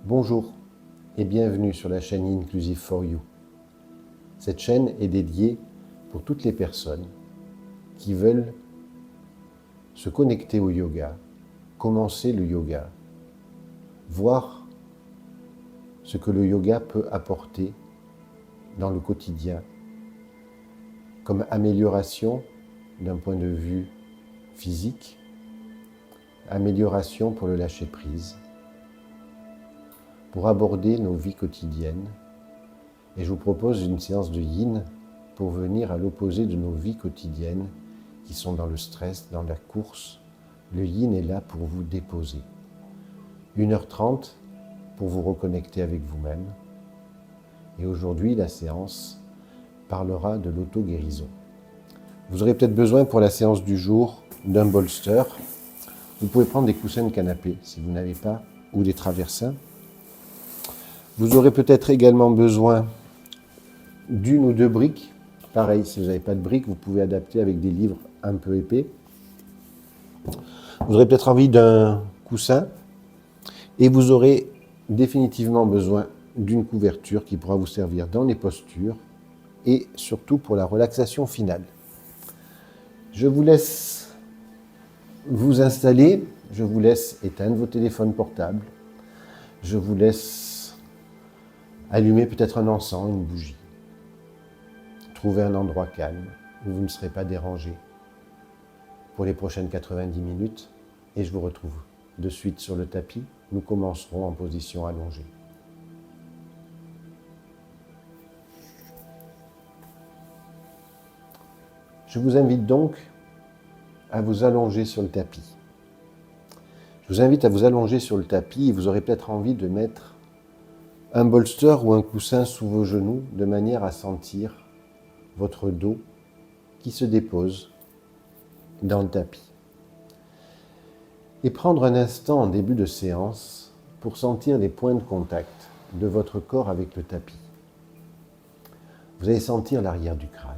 Bonjour et bienvenue sur la chaîne Inclusive for You. Cette chaîne est dédiée pour toutes les personnes qui veulent se connecter au yoga, commencer le yoga, voir ce que le yoga peut apporter dans le quotidien comme amélioration d'un point de vue physique, amélioration pour le lâcher-prise, pour aborder nos vies quotidiennes. Et je vous propose une séance de yin pour venir à l'opposé de nos vies quotidiennes qui sont dans le stress, dans la course. Le yin est là pour vous déposer. 1h30 pour vous reconnecter avec vous-même. Et aujourd'hui, la séance parlera de l'auto-guérison. Vous aurez peut-être besoin pour la séance du jour d'un bolster. Vous pouvez prendre des coussins de canapé si vous n'avez pas, ou des traversins. Vous aurez peut-être également besoin d'une ou deux briques. Pareil, si vous n'avez pas de briques, vous pouvez adapter avec des livres un peu épais. Vous aurez peut-être envie d'un coussin et vous aurez définitivement besoin d'une couverture qui pourra vous servir dans les postures et surtout pour la relaxation finale. Je vous laisse vous installer, je vous laisse éteindre vos téléphones portables, je vous laisse allumer peut-être un encens, une bougie. Trouvez un endroit calme où vous ne serez pas dérangé pour les prochaines 90 minutes et je vous retrouve de suite sur le tapis. Nous commencerons en position allongée. Je vous invite donc à vous allonger sur le tapis. Je vous invite à vous allonger sur le tapis et vous aurez peut-être envie de mettre un bolster ou un coussin sous vos genoux de manière à sentir votre dos qui se dépose dans le tapis. Et prendre un instant en début de séance pour sentir les points de contact de votre corps avec le tapis. Vous allez sentir l'arrière du crâne.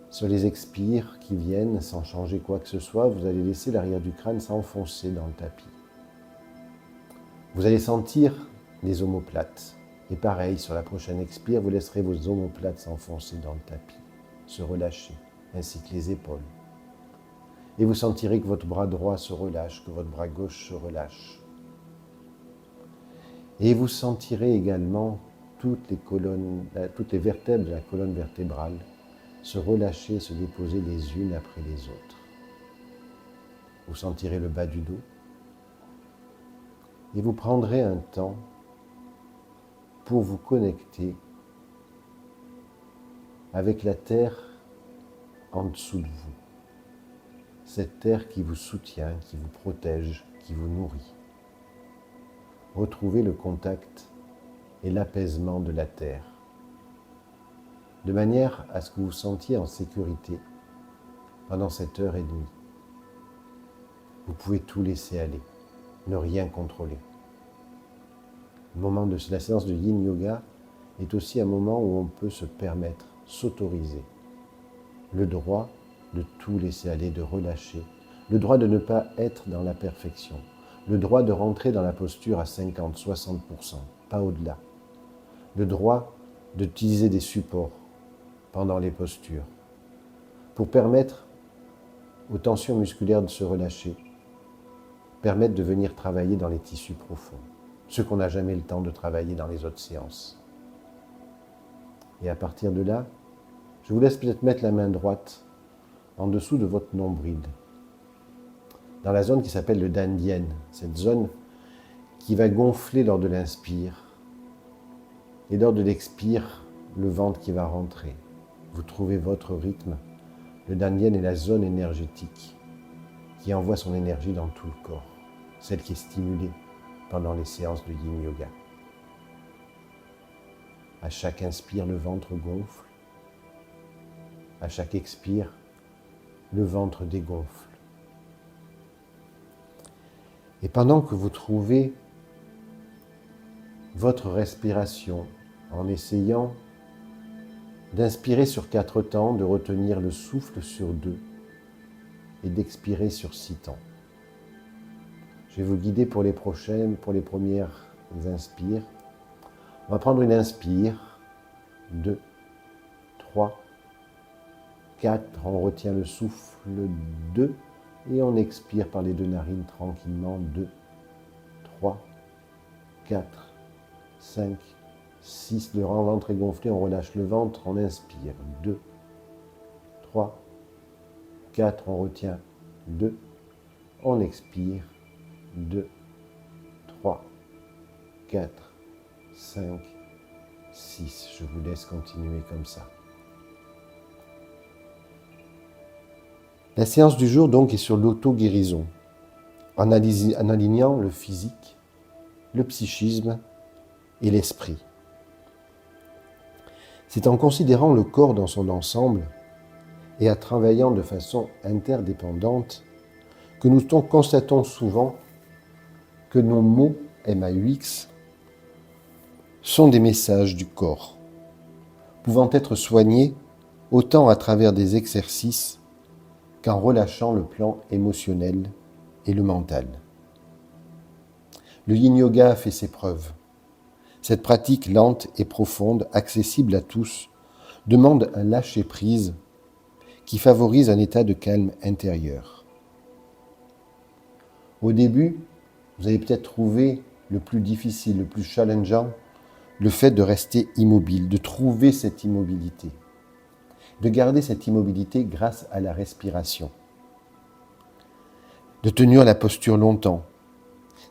Sur les expires qui viennent, sans changer quoi que ce soit, vous allez laisser l'arrière du crâne s'enfoncer dans le tapis. Vous allez sentir les omoplates. Et pareil, sur la prochaine expire, vous laisserez vos omoplates s'enfoncer dans le tapis, se relâcher, ainsi que les épaules. Et vous sentirez que votre bras droit se relâche, que votre bras gauche se relâche. Et vous sentirez également toutes les vertèbres de la colonne vertébrale se relâcher, se déposer les unes après les autres. Vous sentirez le bas du dos. Et vous prendrez un temps pour vous connecter avec la terre en dessous de vous. Cette terre qui vous soutient, qui vous protège, qui vous nourrit. Retrouvez le contact et l'apaisement de la terre, de manière à ce que vous vous sentiez en sécurité pendant cette heure et demie. Vous pouvez tout laisser aller, ne rien contrôler. Le moment de la séance de Yin Yoga est aussi un moment où on peut se permettre, s'autoriser le droit de tout laisser aller, de relâcher, le droit de ne pas être dans la perfection, le droit de rentrer dans la posture à 50-60%, pas au-delà, le droit d'utiliser des supports pendant les postures pour permettre aux tensions musculaires de se relâcher, permettre de venir travailler dans les tissus profonds, ce qu'on n'a jamais le temps de travailler dans les autres séances. Et à partir de là, je vous laisse peut-être mettre la main droite en dessous de votre nombril, dans la zone qui s'appelle le dantian, cette zone qui va gonfler lors de l'inspire et lors de l'expire, le ventre qui va rentrer. Vous trouvez votre rythme. Le dantian est la zone énergétique qui envoie son énergie dans tout le corps, celle qui est stimulée pendant les séances de Yin Yoga. À chaque inspire, le ventre gonfle. À chaque expire, le ventre dégonfle. Et pendant que vous trouvez votre respiration en essayant d'inspirer sur 4 temps, de retenir le souffle sur 2 et d'expirer sur 6 temps. Je vais vous guider pour les prochaines, pour les premières inspires. On va prendre une inspire, 2, 3, 4, on retient le souffle, 2, et on expire par les 2 narines tranquillement, 2, 3, 4, 5, 6, le ventre est gonflé, on relâche le ventre, on inspire, 2, 3, 4, on retient, 2, on expire, 2, 3, 4, 5, 6. Je vous laisse continuer comme ça. La séance du jour donc est sur l'auto-guérison, en alignant le physique, le psychisme et l'esprit. C'est en considérant le corps dans son ensemble et en travaillant de façon interdépendante que nous constatons souvent que nos mots MAUX sont des messages du corps, pouvant être soignés autant à travers des exercices qu'en relâchant le plan émotionnel et le mental. Le yin yoga a fait ses preuves. Cette pratique lente et profonde, accessible à tous, demande un lâcher-prise qui favorise un état de calme intérieur. Au début, vous avez peut-être trouvé le plus difficile, le plus challengeant, le fait de rester immobile, de trouver cette immobilité, de garder cette immobilité grâce à la respiration, de tenir la posture longtemps.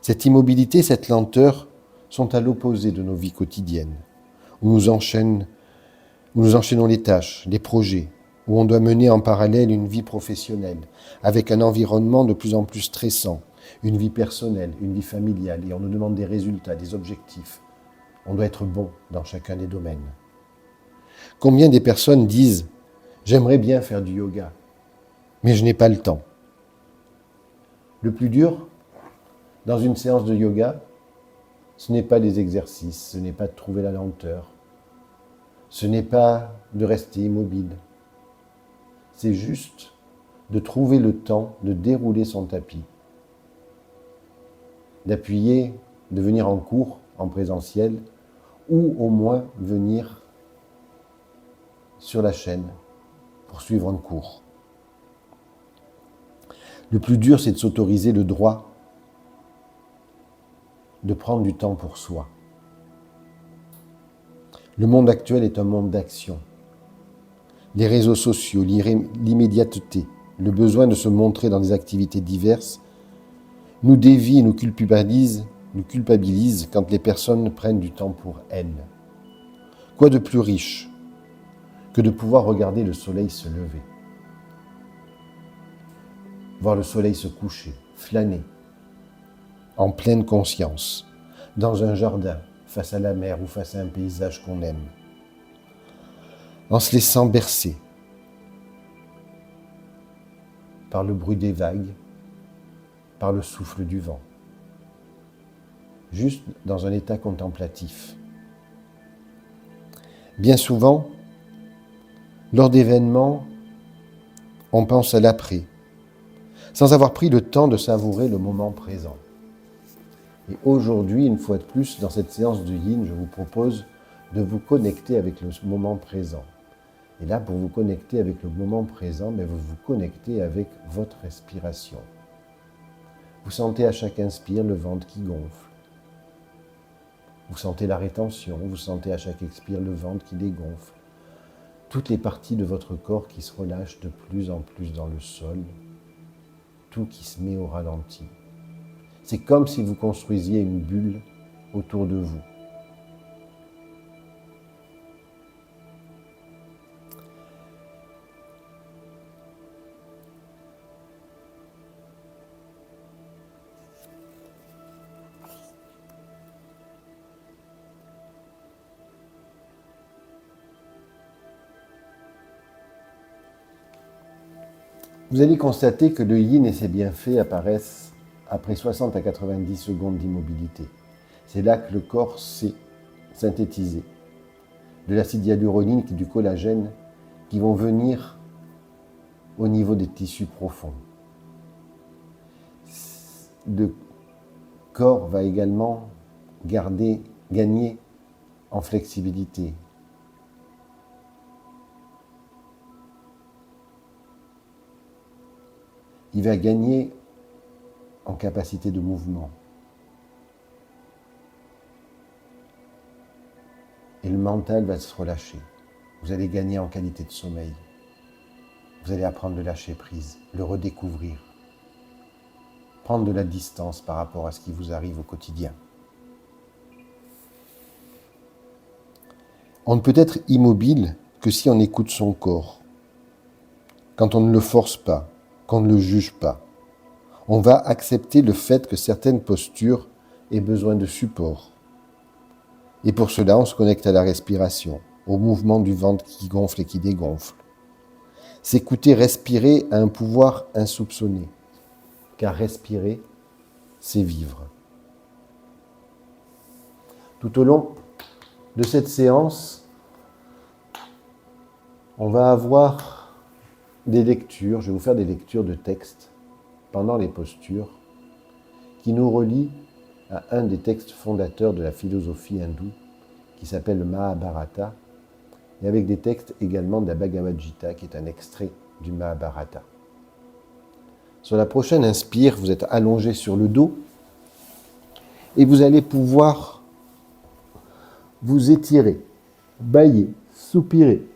Cette immobilité, cette lenteur sont à l'opposé de nos vies quotidiennes, où nous enchaînons les tâches, les projets, où on doit mener en parallèle une vie professionnelle, avec un environnement de plus en plus stressant, une vie personnelle, une vie familiale, et on nous demande des résultats, des objectifs. On doit être bon dans chacun des domaines. Combien des personnes disent « J'aimerais bien faire du yoga, mais je n'ai pas le temps ». Le plus dur, dans une séance de yoga, ce n'est pas les exercices, ce n'est pas de trouver la lenteur, ce n'est pas de rester immobile. C'est juste de trouver le temps de dérouler son tapis, d'appuyer, de venir en cours, en présentiel, ou au moins venir sur la chaîne pour suivre un cours. Le plus dur, c'est de s'autoriser le droit de prendre du temps pour soi. Le monde actuel est un monde d'action. Les réseaux sociaux, l'immédiateté, le besoin de se montrer dans des activités diverses nous dévient et nous culpabilisent quand les personnes prennent du temps pour elles. Quoi de plus riche que de pouvoir regarder le soleil se lever, voir le soleil se coucher, flâner, en pleine conscience, dans un jardin, face à la mer ou face à un paysage qu'on aime, en se laissant bercer par le bruit des vagues, par le souffle du vent, juste dans un état contemplatif. Bien souvent, lors d'événements, on pense à l'après, sans avoir pris le temps de savourer le moment présent. Et aujourd'hui, une fois de plus, dans cette séance de yin, je vous propose de vous connecter avec le moment présent. Et là, pour vous connecter avec le moment présent, vous vous connectez avec votre respiration. Vous sentez à chaque inspire le ventre qui gonfle. Vous sentez la rétention, vous sentez à chaque expire le ventre qui dégonfle. Toutes les parties de votre corps qui se relâchent de plus en plus dans le sol, tout qui se met au ralenti. C'est comme si vous construisiez une bulle autour de vous. Vous allez constater que le yin et ses bienfaits apparaissent après 60 à 90 secondes d'immobilité. C'est là que le corps sait synthétiser de l'acide hyaluronique et du collagène qui vont venir au niveau des tissus profonds. corps va également gagner en flexibilité. Il va gagner en capacité de mouvement. Et le mental va se relâcher. Vous allez gagner en qualité de sommeil. Vous allez apprendre à lâcher prise, le redécouvrir. Prendre de la distance par rapport à ce qui vous arrive au quotidien. On ne peut être immobile que si on écoute son corps. Quand on ne le force pas, qu'on ne le juge pas. On va accepter le fait que certaines postures aient besoin de support. Et pour cela, on se connecte à la respiration, au mouvement du ventre qui gonfle et qui dégonfle. S'écouter, respirer a un pouvoir insoupçonné, car respirer, c'est vivre. Tout au long de cette séance, on va avoir des lectures, je vais vous faire des lectures de textes pendant les postures, qui nous relient à un des textes fondateurs de la philosophie hindoue, qui s'appelle le Mahabharata, et avec des textes également de la Bhagavad Gita, qui est un extrait du Mahabharata. Sur la prochaine inspire, vous êtes allongé sur le dos, et vous allez pouvoir vous étirer, bâiller, soupirer.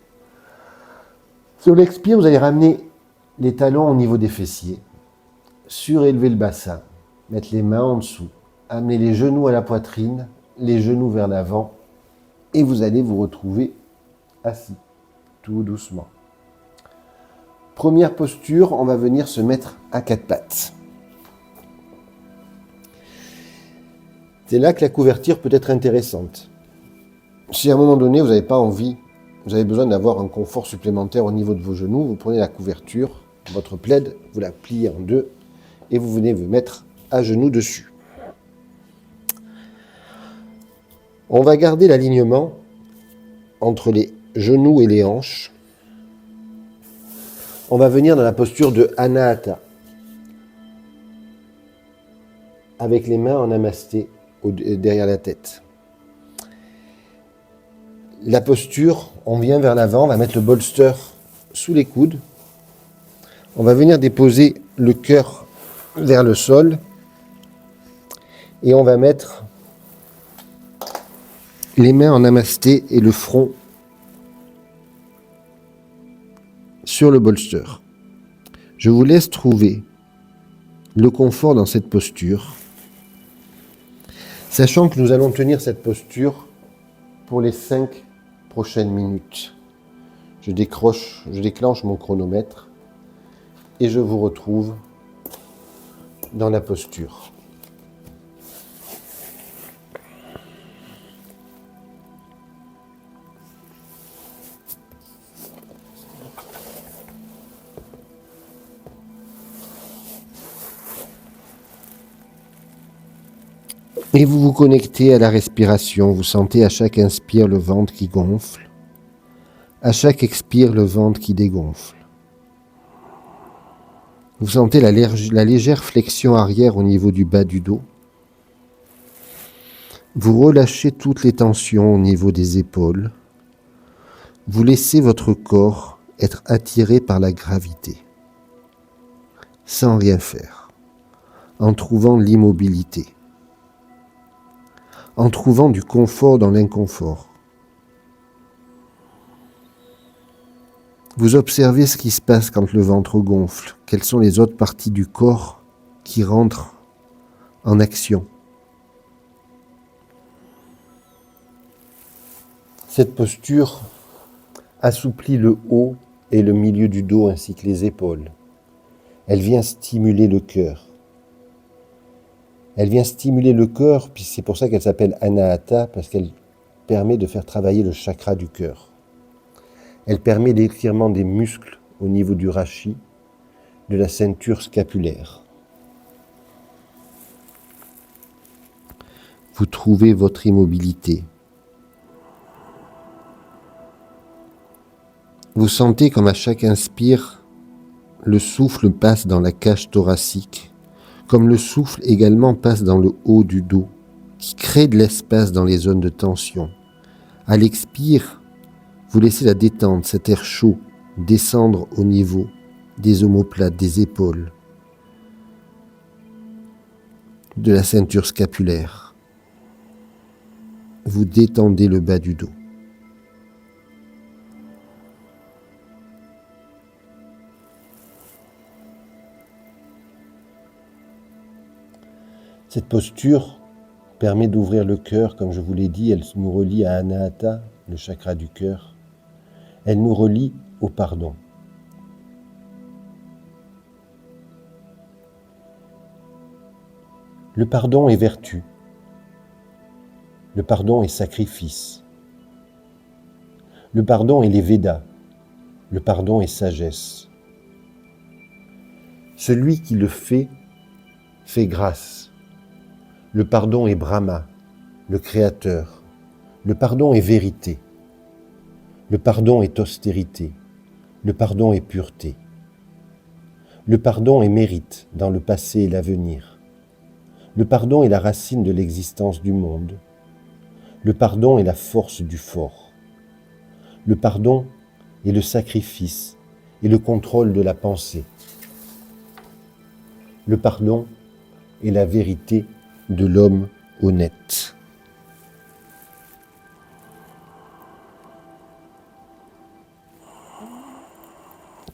Sur l'expire, vous allez ramener les talons au niveau des fessiers, surélever le bassin, mettre les mains en dessous, amener les genoux à la poitrine, les genoux vers l'avant, et vous allez vous retrouver assis, tout doucement. Première posture, on va venir se mettre à quatre pattes. C'est là que la couverture peut être intéressante. Si à un moment donné, vous n'avez pas envie, vous avez besoin d'avoir un confort supplémentaire au niveau de vos genoux, vous prenez la couverture, votre plaid, vous la pliez en deux, et vous venez vous mettre à genoux dessus. On va garder l'alignement entre les genoux et les hanches. On va venir dans la posture de Anahata, avec les mains en namasté derrière la tête. La posture, on vient vers l'avant, on va mettre le bolster sous les coudes. On va venir déposer le cœur vers le sol et on va mettre les mains en namasté et le front sur le bolster. Je vous laisse trouver le confort dans cette posture, sachant que nous allons tenir cette posture pour les 5 prochaines minutes. Je déclenche mon chronomètre et je vous retrouve dans la posture. Et vous vous connectez à la respiration. Vous sentez à chaque inspire le ventre qui gonfle. À chaque expire, le ventre qui dégonfle. Vous sentez la légère flexion arrière au niveau du bas du dos. Vous relâchez toutes les tensions au niveau des épaules. Vous laissez votre corps être attiré par la gravité, sans rien faire, en trouvant l'immobilité, en trouvant du confort dans l'inconfort. Vous observez ce qui se passe quand le ventre gonfle, quelles sont les autres parties du corps qui rentrent en action. Cette posture assouplit le haut et le milieu du dos ainsi que les épaules. Elle vient stimuler le cœur. Elle vient stimuler le cœur, puis c'est pour ça qu'elle s'appelle Anahata, parce qu'elle permet de faire travailler le chakra du cœur. Elle permet l'étirement des muscles au niveau du rachis, de la ceinture scapulaire. Vous trouvez votre immobilité. Vous sentez comme à chaque inspire, le souffle passe dans la cage thoracique, comme le souffle également passe dans le haut du dos, qui crée de l'espace dans les zones de tension. À l'expire, vous laissez la détente, cet air chaud, descendre au niveau des omoplates, des épaules, de la ceinture scapulaire. Vous détendez le bas du dos. Cette posture permet d'ouvrir le cœur, comme je vous l'ai dit, elle nous relie à Anahata, le chakra du cœur. Elle nous relie au pardon. Le pardon est vertu. Le pardon est sacrifice. Le pardon est les Védas. Le pardon est sagesse. Celui qui le fait grâce. Le pardon est Brahma, le Créateur. Le pardon est vérité. Le pardon est austérité. Le pardon est pureté. Le pardon est mérite dans le passé et l'avenir. Le pardon est la racine de l'existence du monde. Le pardon est la force du fort. Le pardon est le sacrifice et le contrôle de la pensée. Le pardon est la vérité de l'homme honnête.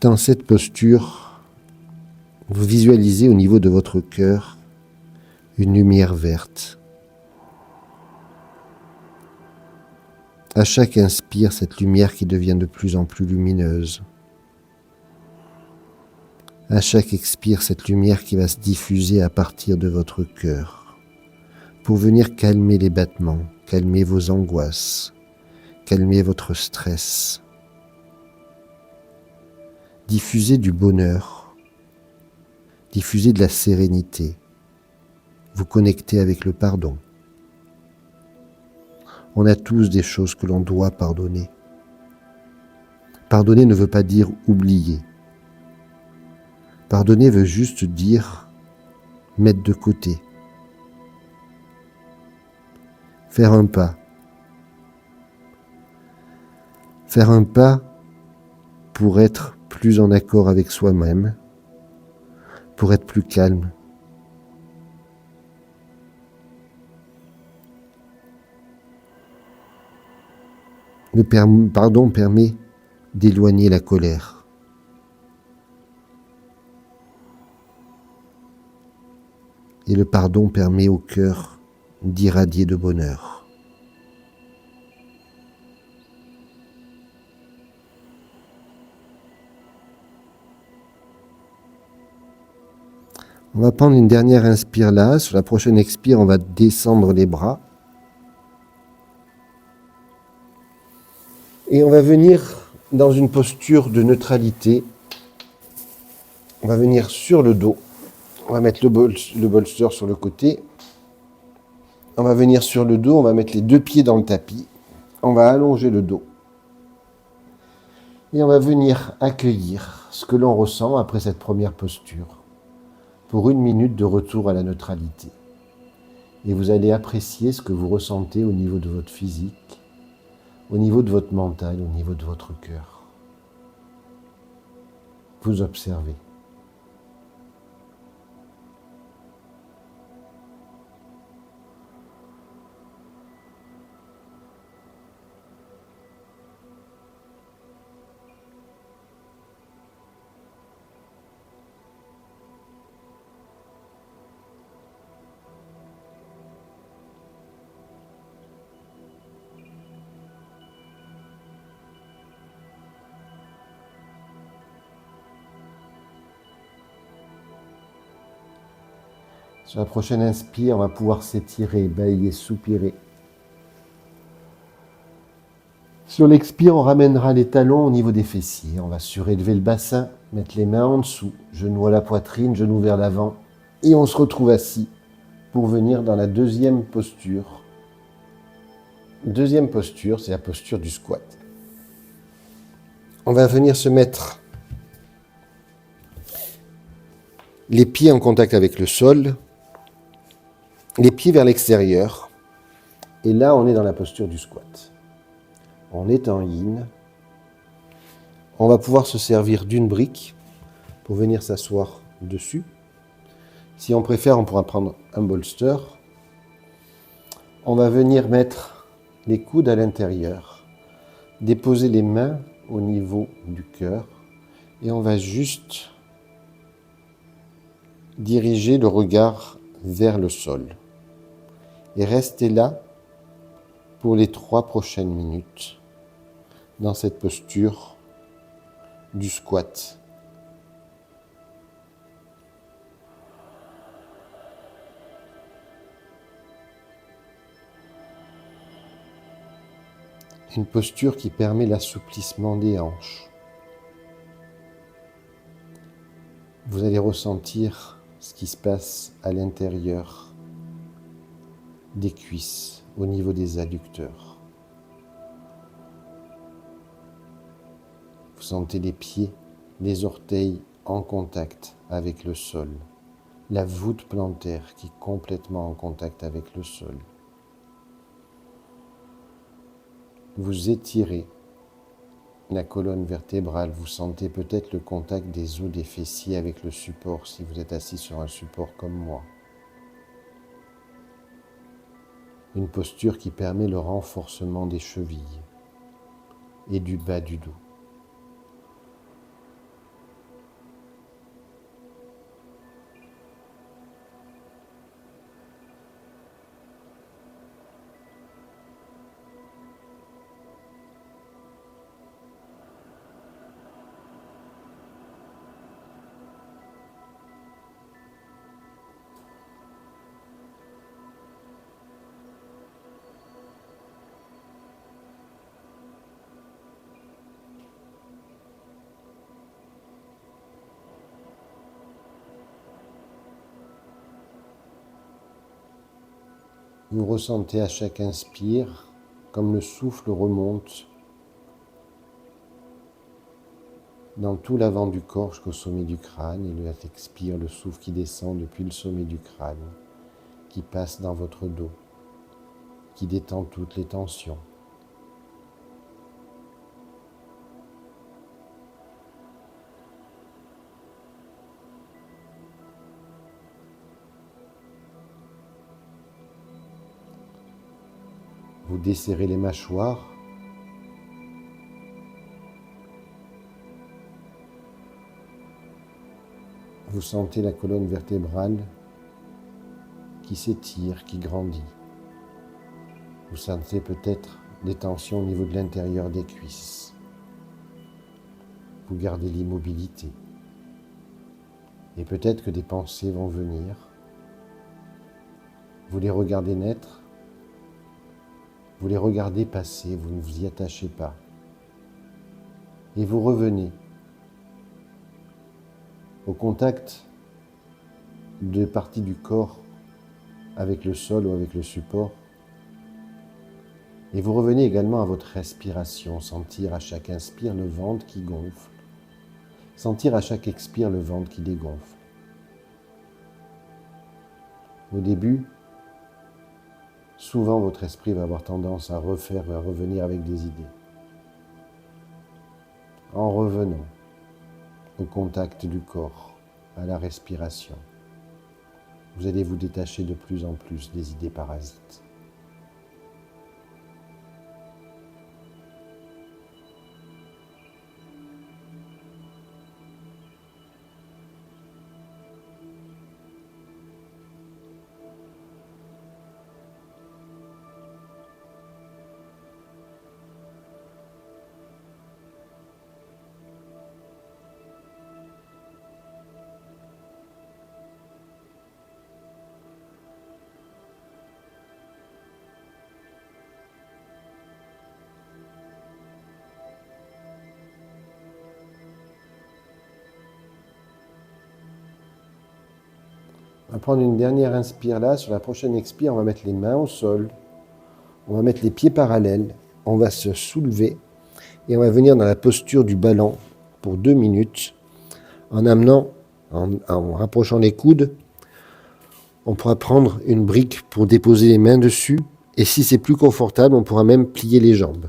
Dans cette posture, vous visualisez au niveau de votre cœur une lumière verte. À chaque inspire, cette lumière qui devient de plus en plus lumineuse. À chaque expire, cette lumière qui va se diffuser à partir de votre cœur pour venir calmer les battements, calmer vos angoisses, calmer votre stress. Diffuser du bonheur, diffuser de la sérénité, vous connecter avec le pardon. On a tous des choses que l'on doit pardonner. Pardonner ne veut pas dire oublier. Pardonner veut juste dire mettre de côté. Faire un pas. Faire un pas pour être plus en accord avec soi-même, pour être plus calme. Le pardon permet d'éloigner la colère. Et le pardon permet au cœur d'irradier de bonheur. On va prendre une dernière inspire là. Sur la prochaine expire, on va descendre les bras. Et on va venir dans une posture de neutralité. On va venir sur le dos. On va mettre le bolster sur le côté. On va venir sur le dos. On va mettre les deux pieds dans le tapis. On va allonger le dos. Et on va venir accueillir ce que l'on ressent après cette première posture. Pour 1 minute de retour à la neutralité. Et vous allez apprécier ce que vous ressentez au niveau de votre physique, au niveau de votre mental, au niveau de votre cœur. Vous observez. Sur la prochaine inspire, on va pouvoir s'étirer, bâiller, soupirer. Sur l'expire, on ramènera les talons au niveau des fessiers. On va surélever le bassin, mettre les mains en dessous, genoux à la poitrine, genoux vers l'avant. Et on se retrouve assis pour venir dans la deuxième posture. Deuxième posture, c'est la posture du squat. On va venir se mettre les pieds en contact avec le sol, les pieds vers l'extérieur. Et là, on est dans la posture du squat. On est en yin. On va pouvoir se servir d'une brique pour venir s'asseoir dessus. Si on préfère, on pourra prendre un bolster. On va venir mettre les coudes à l'intérieur, déposer les mains au niveau du cœur et on va juste diriger le regard vers le sol. Et rester là pour les 3 prochaines minutes dans cette posture du squat. Une posture qui permet l'assouplissement des hanches. Vous allez ressentir ce qui se passe à l'intérieur des cuisses, au niveau des adducteurs. Vous sentez les pieds, les orteils en contact avec le sol. La voûte plantaire qui est complètement en contact avec le sol. Vous étirez la colonne vertébrale, vous sentez peut-être le contact des os des fessiers avec le support si vous êtes assis sur un support comme moi. Une posture qui permet le renforcement des chevilles et du bas du dos. Vous ressentez à chaque inspire comme le souffle remonte dans tout l'avant du corps jusqu'au sommet du crâne et à l'expire, le souffle qui descend depuis le sommet du crâne, qui passe dans votre dos, qui détend toutes les tensions. Vous desserrez les mâchoires. Vous sentez la colonne vertébrale qui s'étire, qui grandit. Vous sentez peut-être des tensions au niveau de l'intérieur des cuisses. Vous gardez l'immobilité. Et peut-être que des pensées vont venir. Vous les regardez naître. Vous les regardez passer, vous ne vous y attachez pas. Et vous revenez au contact de parties du corps avec le sol ou avec le support. Et vous revenez également à votre respiration, sentir à chaque inspire le ventre qui gonfle, sentir à chaque expire le ventre qui dégonfle. Au début, souvent votre esprit va avoir tendance à revenir avec des idées. En revenant au contact du corps, à la respiration, vous allez vous détacher de plus en plus des idées parasites. On va prendre une dernière inspire là. Sur la prochaine expire, on va mettre les mains au sol. On va mettre les pieds parallèles. On va se soulever et on va venir dans la posture du ballon pour 2 minutes en amenant en rapprochant les coudes, on pourra prendre une brique pour déposer les mains dessus. Et si c'est plus confortable, on pourra même plier les jambes.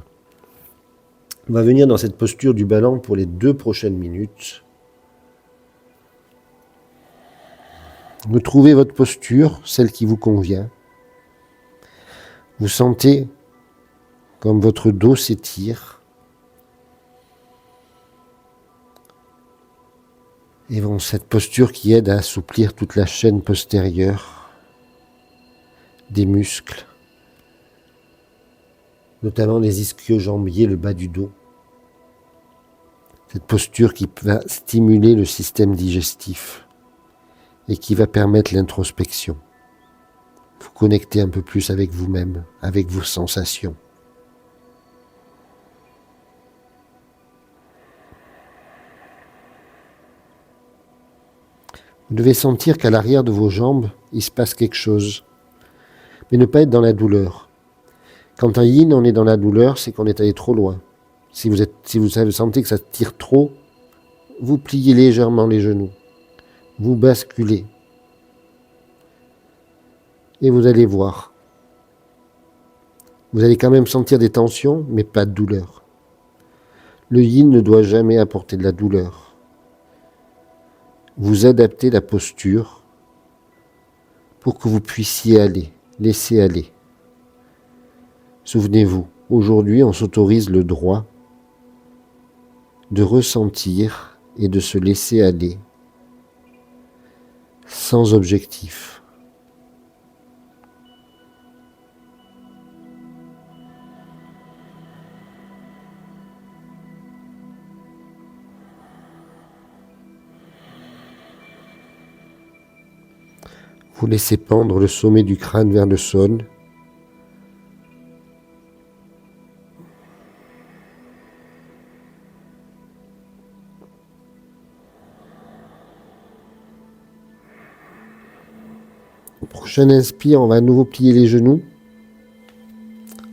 On va venir dans cette posture du ballon pour les 2 prochaines minutes. Vous trouvez votre posture, celle qui vous convient. Vous sentez comme votre dos s'étire. Et bon, cette posture qui aide à assouplir toute la chaîne postérieure des muscles, notamment les ischio-jambiers, le bas du dos. Cette posture qui va stimuler le système digestif et qui va permettre l'introspection. Vous connecter un peu plus avec vous-même, avec vos sensations. Vous devez sentir qu'à l'arrière de vos jambes, il se passe quelque chose. Mais ne pas être dans la douleur. Quand en yin, on est dans la douleur, c'est qu'on est allé trop loin. Si vous sentez que ça tire trop, vous pliez légèrement les genoux. Vous basculez. Et vous allez voir. Vous allez quand même sentir des tensions, mais pas de douleur. Le yin ne doit jamais apporter de la douleur. Vous adaptez la posture pour que vous puissiez aller, laisser aller. Souvenez-vous, aujourd'hui, on s'autorise le droit de ressentir et de se laisser aller sans objectif. Vous laissez pendre le sommet du crâne vers le sol. Au prochain inspire, on va à nouveau plier les genoux.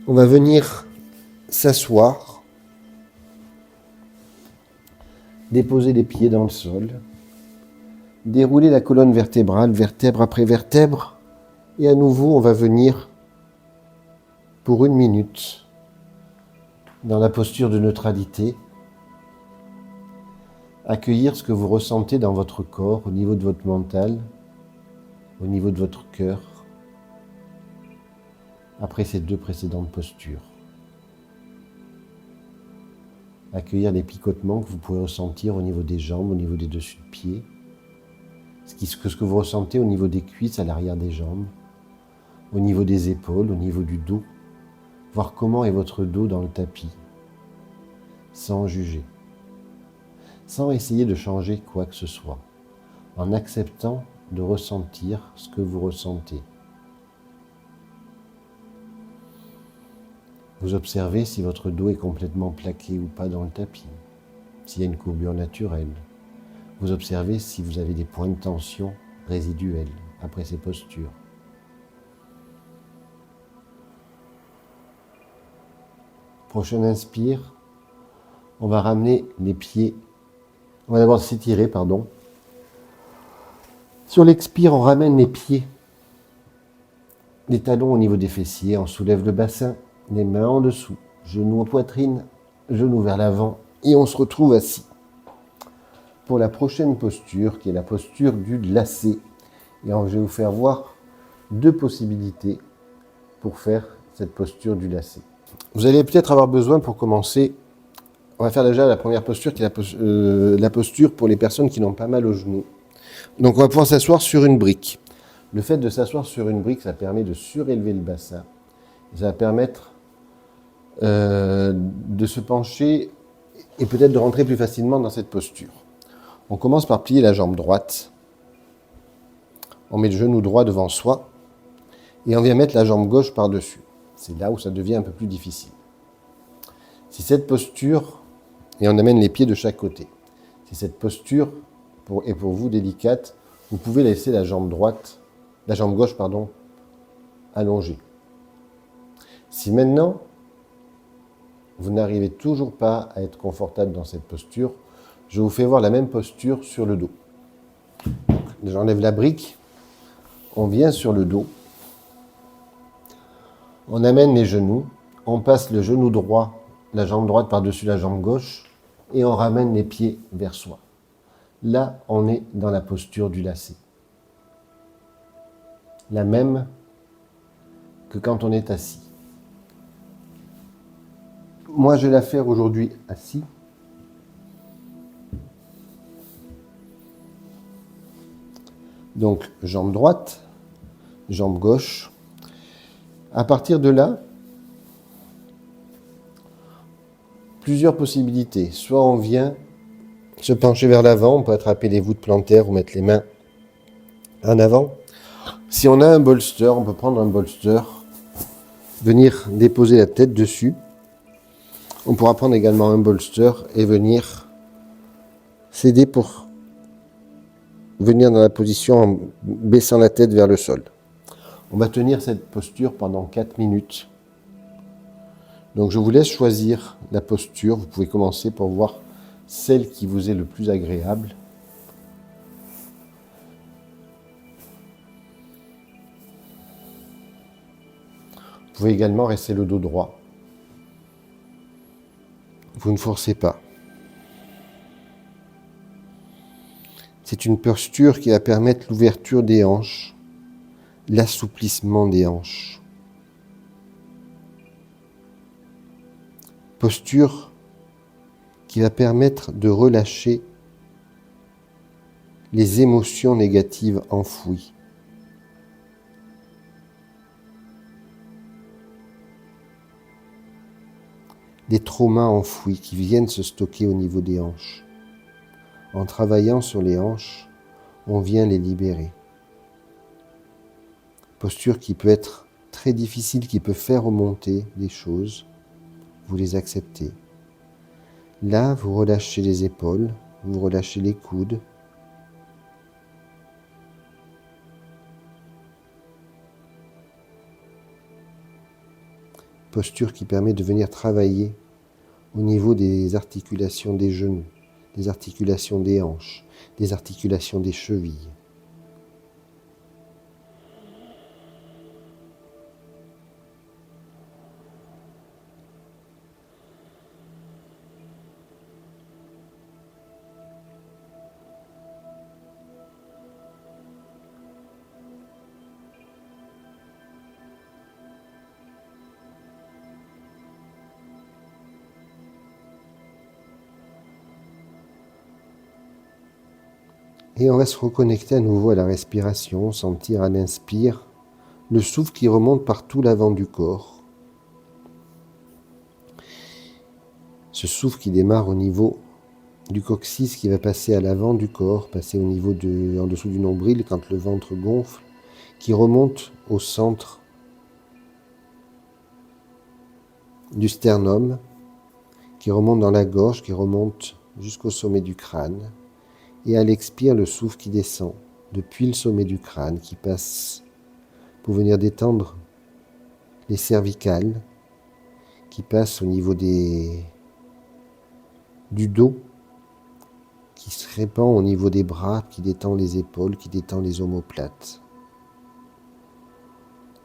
On va venir s'asseoir. Déposer les pieds dans le sol. Dérouler la colonne vertébrale, vertèbre après vertèbre. Et à nouveau, on va venir pour 1 minute dans la posture de neutralité. Accueillir ce que vous ressentez dans votre corps, au niveau de votre mental, au niveau de votre cœur, après ces 2 précédentes postures. Accueillir les picotements que vous pouvez ressentir au niveau des jambes, au niveau des dessus de pieds, ce que vous ressentez au niveau des cuisses, à l'arrière des jambes, au niveau des épaules, au niveau du dos, voir comment est votre dos dans le tapis, sans juger, sans essayer de changer quoi que ce soit, en acceptant de ressentir ce que vous ressentez. Vous observez si votre dos est complètement plaqué ou pas dans le tapis, s'il y a une courbure naturelle. Vous observez si vous avez des points de tension résiduels après ces postures. Prochain inspire, on va ramener les pieds, on va d'abord s'étirer, Sur l'expire, on ramène les pieds, les talons au niveau des fessiers, on soulève le bassin, les mains en dessous, genoux en poitrine, genoux vers l'avant, et on se retrouve assis. Pour la prochaine posture, qui est la posture du lacet. Et je vais vous faire voir 2 possibilités pour faire cette posture du lacet. Vous allez peut-être avoir besoin pour commencer, on va faire déjà la première posture, qui est la posture pour les personnes qui n'ont pas mal aux genoux. Donc on va pouvoir s'asseoir sur une brique. Le fait de s'asseoir sur une brique, ça permet de surélever le bassin. Ça va permettre de se pencher et peut-être de rentrer plus facilement dans cette posture. On commence par plier la jambe droite. On met le genou droit devant soi et on vient mettre la jambe gauche par-dessus. C'est là où ça devient un peu plus difficile. Si cette posture, et on amène les pieds de chaque côté, si cette posture est pour vous délicate, vous pouvez laisser la jambe gauche, allongée. Si maintenant, vous n'arrivez toujours pas à être confortable dans cette posture, je vous fais voir la même posture sur le dos. j'enlève la brique, on vient sur le dos, on amène les genoux, on passe le genou droit, la jambe droite par-dessus la jambe gauche, et on ramène les pieds vers soi. Là, on est dans la posture du lacet. La même que quand on est assis. Moi, je vais la faire aujourd'hui assis. Donc, jambe droite, jambe gauche. À partir de là, plusieurs possibilités. Soit on vient se pencher vers l'avant, on peut attraper les voûtes plantaires ou mettre les mains en avant. Si on a un bolster, on peut prendre un bolster, venir déposer la tête dessus. On pourra prendre également un bolster et venir s'aider pour venir dans la position en baissant la tête vers le sol. On va tenir cette posture pendant 4 minutes. Donc je vous laisse choisir la posture. Vous pouvez commencer pour voir celle qui vous est le plus agréable. Vous pouvez également rester le dos droit. Vous ne forcez pas. C'est une posture qui va permettre l'ouverture des hanches, l'assouplissement des hanches. Posture qui va permettre de relâcher les émotions négatives enfouies. Les traumas enfouis qui viennent se stocker au niveau des hanches. En travaillant sur les hanches, on vient les libérer. Posture qui peut être très difficile, qui peut faire remonter des choses. Vous les acceptez. Là, vous relâchez les épaules, vous relâchez les coudes. Posture qui permet de venir travailler au niveau des articulations des genoux, des articulations des hanches, des articulations des chevilles. Et on va se reconnecter à nouveau à la respiration, sentir à l'inspire le souffle qui remonte par tout l'avant du corps. Ce souffle qui démarre au niveau du coccyx qui va passer à l'avant du corps, passer au niveau en dessous du nombril quand le ventre gonfle, qui remonte au centre du sternum, qui remonte dans la gorge, qui remonte jusqu'au sommet du crâne. Et à l'expire, le souffle qui descend depuis le sommet du crâne, qui passe pour venir détendre les cervicales, qui passe au niveau du dos, qui se répand au niveau des bras, qui détend les épaules, qui détend les omoplates,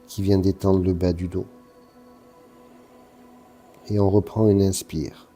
qui vient détendre le bas du dos. Et on reprend une inspire.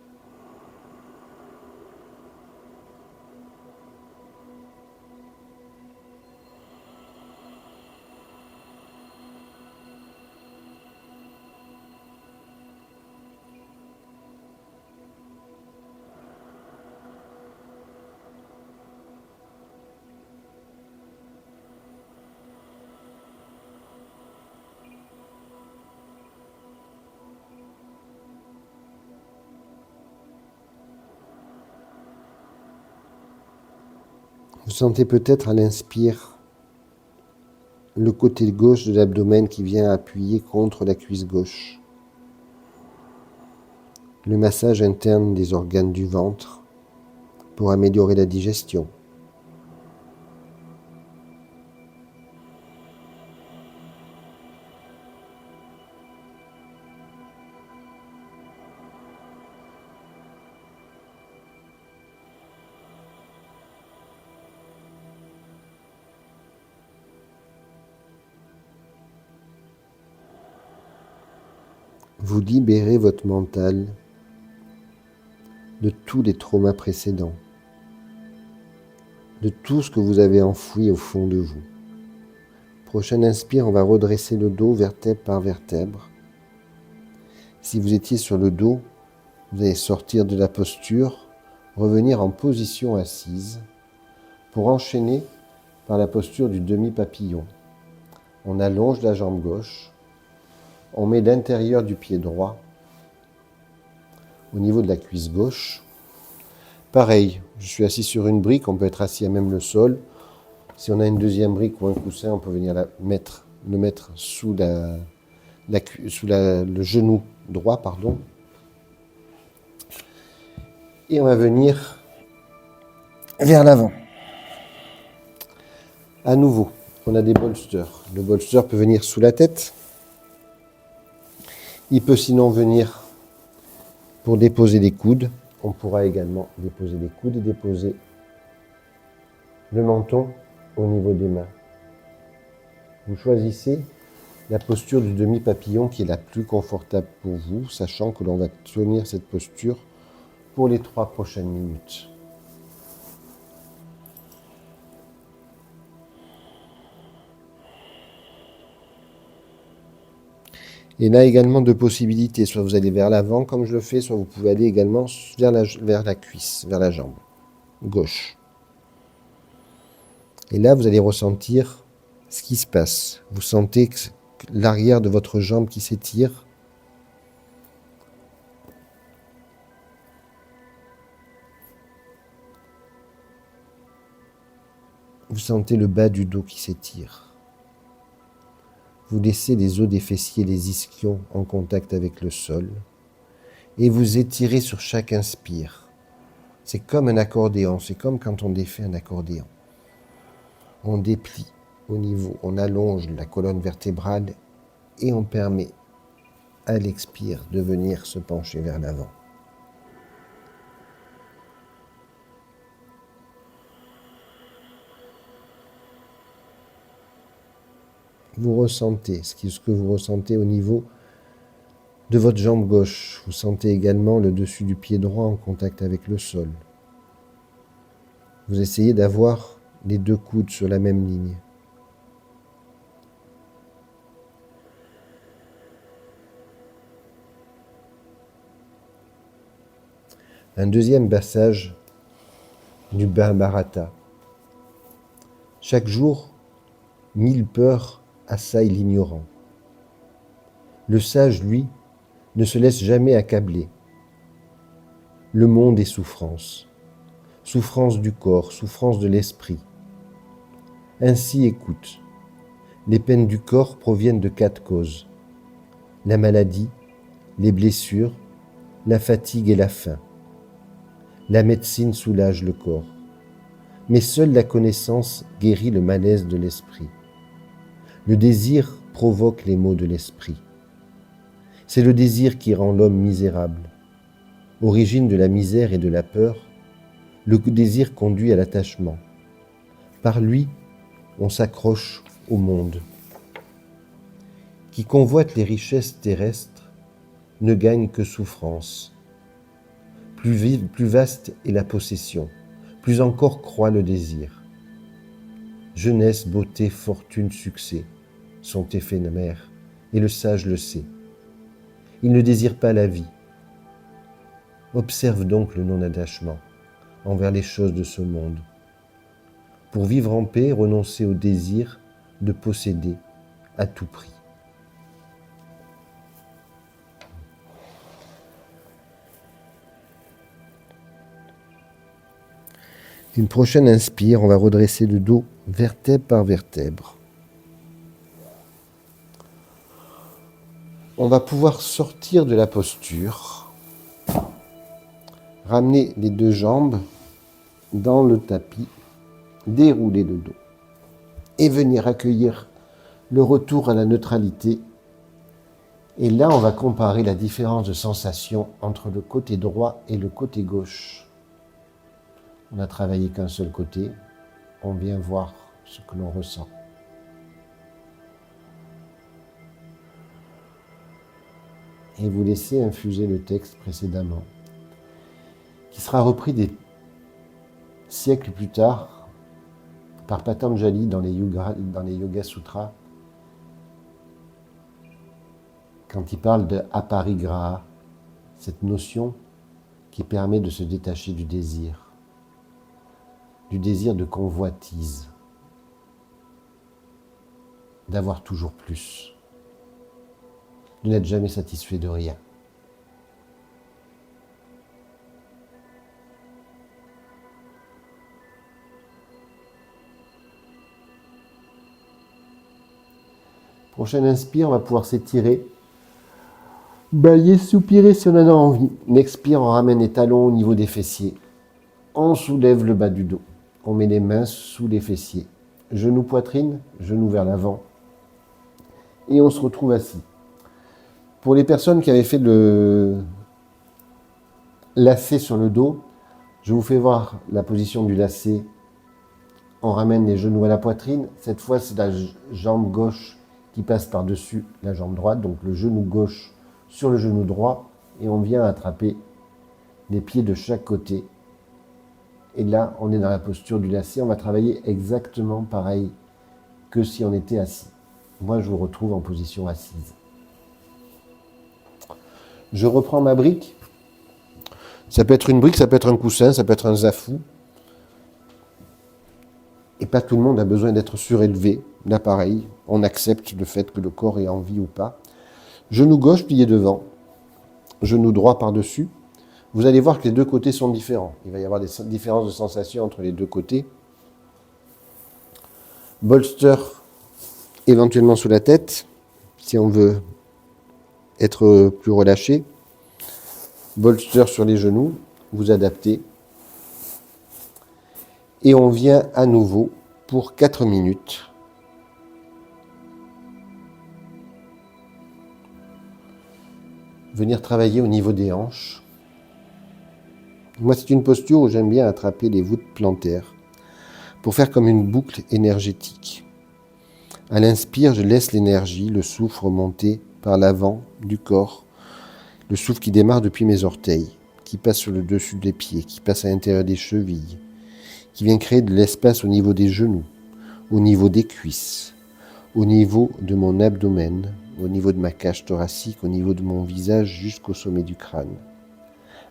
Vous sentez peut-être à l'inspire le côté gauche de l'abdomen qui vient appuyer contre la cuisse gauche. Le massage interne des organes du ventre pour améliorer la digestion. vous libérez votre mental de tous les traumas précédents, de tout ce que vous avez enfoui au fond de vous. Prochaine inspire, on va redresser le dos vertèbre par vertèbre. Si vous étiez sur le dos, vous allez sortir de la posture, revenir en position assise pour enchaîner par la posture du demi-papillon. On allonge la jambe gauche, on met l'intérieur du pied droit au niveau de la cuisse gauche. Pareil, je suis assis sur une brique, on peut être assis à même le sol. Si on a une deuxième brique ou un coussin, on peut venir le mettre sous le genou droit, et on va venir vers l'avant. À nouveau, on a des bolsters. Le bolster peut venir sous la tête. Il peut sinon venir pour déposer les coudes. On pourra également déposer les coudes et déposer le menton au niveau des mains. Vous choisissez la posture du demi-papillon qui est la plus confortable pour vous, sachant que l'on va tenir cette posture pour les 3 prochaines minutes. Et là également 2 possibilités, soit vous allez vers l'avant comme je le fais, soit vous pouvez aller également vers la cuisse, vers la jambe gauche. Et là vous allez ressentir ce qui se passe. Vous sentez que l'arrière de votre jambe qui s'étire. Vous sentez le bas du dos qui s'étire. Vous laissez les os des fessiers, les ischions en contact avec le sol et vous étirez sur chaque inspire. C'est comme un accordéon, c'est comme quand on défait un accordéon. On déplie au niveau, on allonge la colonne vertébrale et on permet à l'expire de venir se pencher vers l'avant. Vous ressentez ce que vous ressentez au niveau de votre jambe gauche. Vous sentez également le dessus du pied droit en contact avec le sol. Vous essayez d'avoir les 2 coudes sur la même ligne. Un deuxième passage du Mahabharata. Chaque jour, 1000 peurs assaillent l'ignorant. Le sage, lui, ne se laisse jamais accabler. Le monde est souffrance. Souffrance du corps, souffrance de l'esprit. Ainsi écoute. Les peines du corps proviennent de 4 causes. La maladie, les blessures, la fatigue et la faim. La médecine soulage le corps. Mais seule la connaissance guérit le malaise de l'esprit. Le désir provoque les maux de l'esprit. C'est le désir qui rend l'homme misérable. Origine de la misère et de la peur, le désir conduit à l'attachement. Par lui, on s'accroche au monde. Qui convoite les richesses terrestres ne gagne que souffrance. Plus vaste est la possession, plus encore croît le désir. Jeunesse, beauté, fortune, succès sont éphémères, et le sage le sait. Il ne désire pas la vie. Observe donc le non-attachement envers les choses de ce monde. Pour vivre en paix, renoncer au désir de posséder à tout prix. Une prochaine inspire, on va redresser le dos vertèbre par vertèbre. On va pouvoir sortir de la posture, ramener les 2 jambes dans le tapis, dérouler le dos et venir accueillir le retour à la neutralité. Et là, on va comparer la différence de sensation entre le côté droit et le côté gauche. On n'a travaillé qu'un seul côté, on vient voir ce que l'on ressent. et vous laissez infuser le texte précédemment, qui sera repris des siècles plus tard par Patanjali dans les Yoga Sutras, quand il parle de aparigraha, cette notion qui permet de se détacher du désir de convoitise, d'avoir toujours plus, de n'être jamais satisfait de rien. Prochaine inspire, on va pouvoir s'étirer, bailler, soupirer si on en a envie. On expire, on ramène les talons au niveau des fessiers. On soulève le bas du dos. On met les mains sous les fessiers. Genoux poitrine, genoux vers l'avant. Et on se retrouve assis. Pour les personnes qui avaient fait le lacet sur le dos, je vous fais voir la position du lacet. On ramène les genoux à la poitrine. Cette fois, c'est la jambe gauche qui passe par-dessus la jambe droite. Donc le genou gauche sur le genou droit. Et on vient attraper les pieds de chaque côté. Et là, on est dans la posture du lacet. On va travailler exactement pareil que si on était assis. Moi, je vous retrouve en position assise. Je reprends ma brique. Ça peut être une brique, ça peut être un coussin, ça peut être un zafou. Et pas tout le monde a besoin d'être surélevé. Là, pareil, on accepte le fait que le corps ait envie ou pas. Genou gauche plié devant. Genou droit par-dessus. Vous allez voir que les deux côtés sont différents. Il va y avoir des différences de sensations entre les deux côtés. Bolster éventuellement sous la tête, si on veut être plus relâché. Bolster sur les genoux, vous adaptez. Et on vient à nouveau pour 4 minutes. Venir travailler au niveau des hanches. Moi, c'est une posture où j'aime bien attraper les voûtes plantaires pour faire comme une boucle énergétique. À l'inspire, je laisse l'énergie, le souffle remonter par l'avant du corps, le souffle qui démarre depuis mes orteils, qui passe sur le dessus des pieds, qui passe à l'intérieur des chevilles, qui vient créer de l'espace au niveau des genoux, au niveau des cuisses, au niveau de mon abdomen, au niveau de ma cage thoracique, au niveau de mon visage jusqu'au sommet du crâne.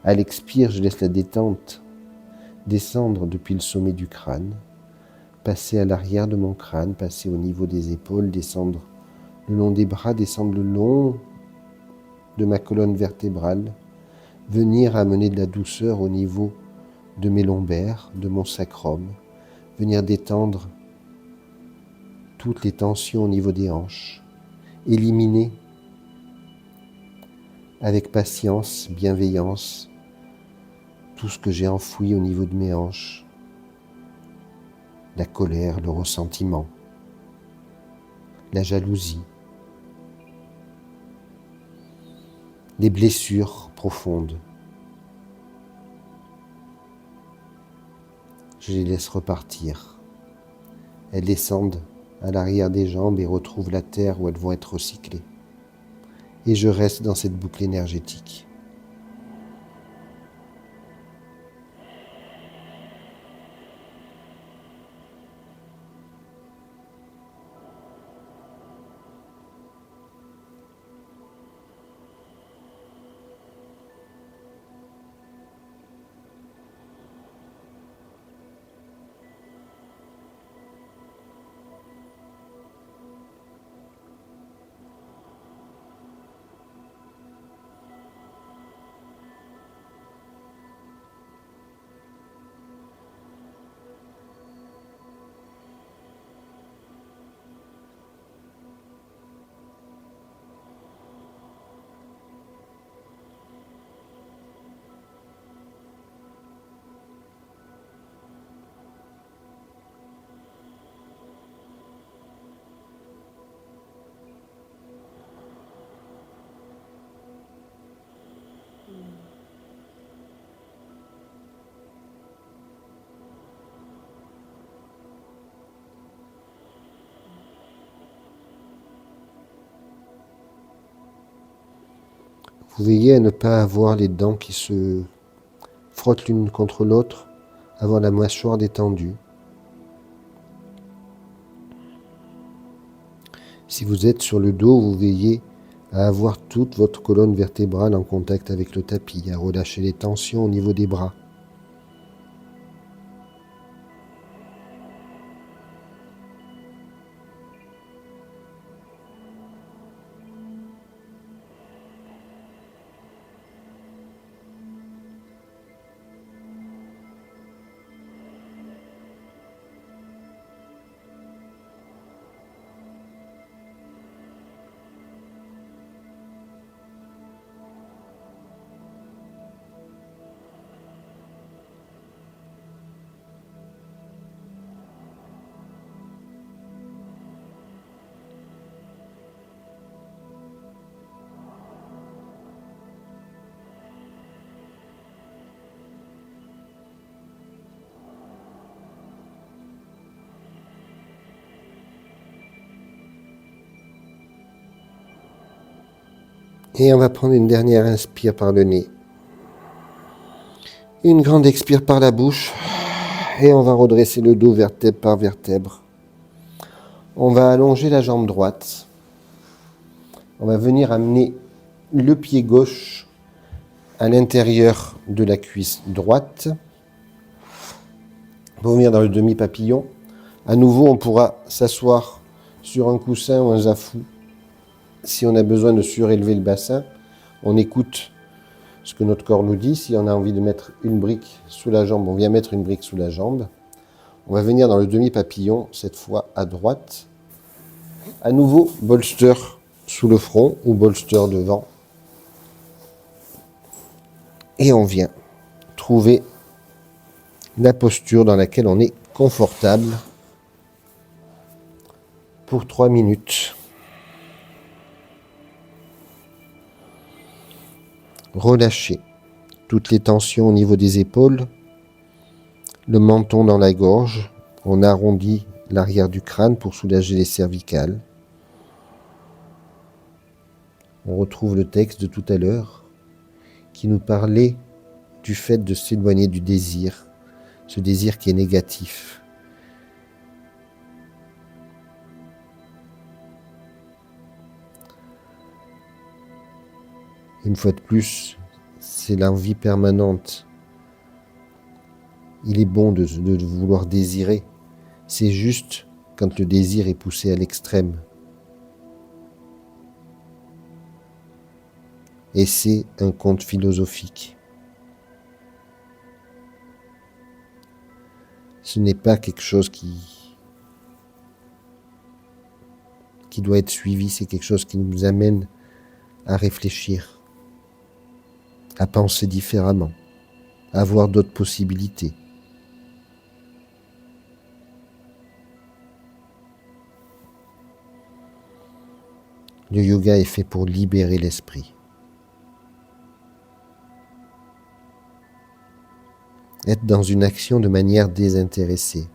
À l'expire, je laisse la détente descendre depuis le sommet du crâne, passer à l'arrière de mon crâne, passer au niveau des épaules, descendre le long des bras, descendre le long de ma colonne vertébrale, venir amener de la douceur au niveau de mes lombaires, de mon sacrum, venir détendre toutes les tensions au niveau des hanches, éliminer avec patience, bienveillance, tout ce que j'ai enfoui au niveau de mes hanches, la colère, le ressentiment, la jalousie, les blessures profondes. Je les laisse repartir. Elles descendent à l'arrière des jambes et retrouvent la terre où elles vont être recyclées. Et je reste dans cette boucle énergétique. Vous veillez à ne pas avoir les dents qui se frottent l'une contre l'autre, avoir la mâchoire détendue. Si vous êtes sur le dos, vous veillez à avoir toute votre colonne vertébrale en contact avec le tapis, à relâcher les tensions au niveau des bras. Et on va prendre une dernière inspire par le nez. Une grande expire par la bouche. Et on va redresser le dos vertèbre par vertèbre. On va allonger la jambe droite. On va venir amener le pied gauche à l'intérieur de la cuisse droite. Pour venir dans le demi-papillon. À nouveau, on pourra s'asseoir sur un coussin ou un zafou. Si on a besoin de surélever le bassin, on écoute ce que notre corps nous dit. Si on a envie de mettre une brique sous la jambe, on vient mettre une brique sous la jambe. On va venir dans le demi-papillon, cette fois à droite. À nouveau, bolster sous le front ou bolster devant. Et on vient trouver la posture dans laquelle on est confortable pour 3 minutes. Relâchez toutes les tensions au niveau des épaules, le menton dans la gorge. On arrondit l'arrière du crâne pour soulager les cervicales. On retrouve le texte de tout à l'heure qui nous parlait du fait de s'éloigner du désir, ce désir qui est négatif. Une fois de plus, c'est l'envie permanente. Il est bon de vouloir désirer. C'est juste quand le désir est poussé à l'extrême. Et c'est un conte philosophique. Ce n'est pas quelque chose qui doit être suivi, c'est quelque chose qui nous amène à réfléchir, à penser différemment, à voir d'autres possibilités. Le yoga est fait pour libérer l'esprit. Être dans une action de manière désintéressée.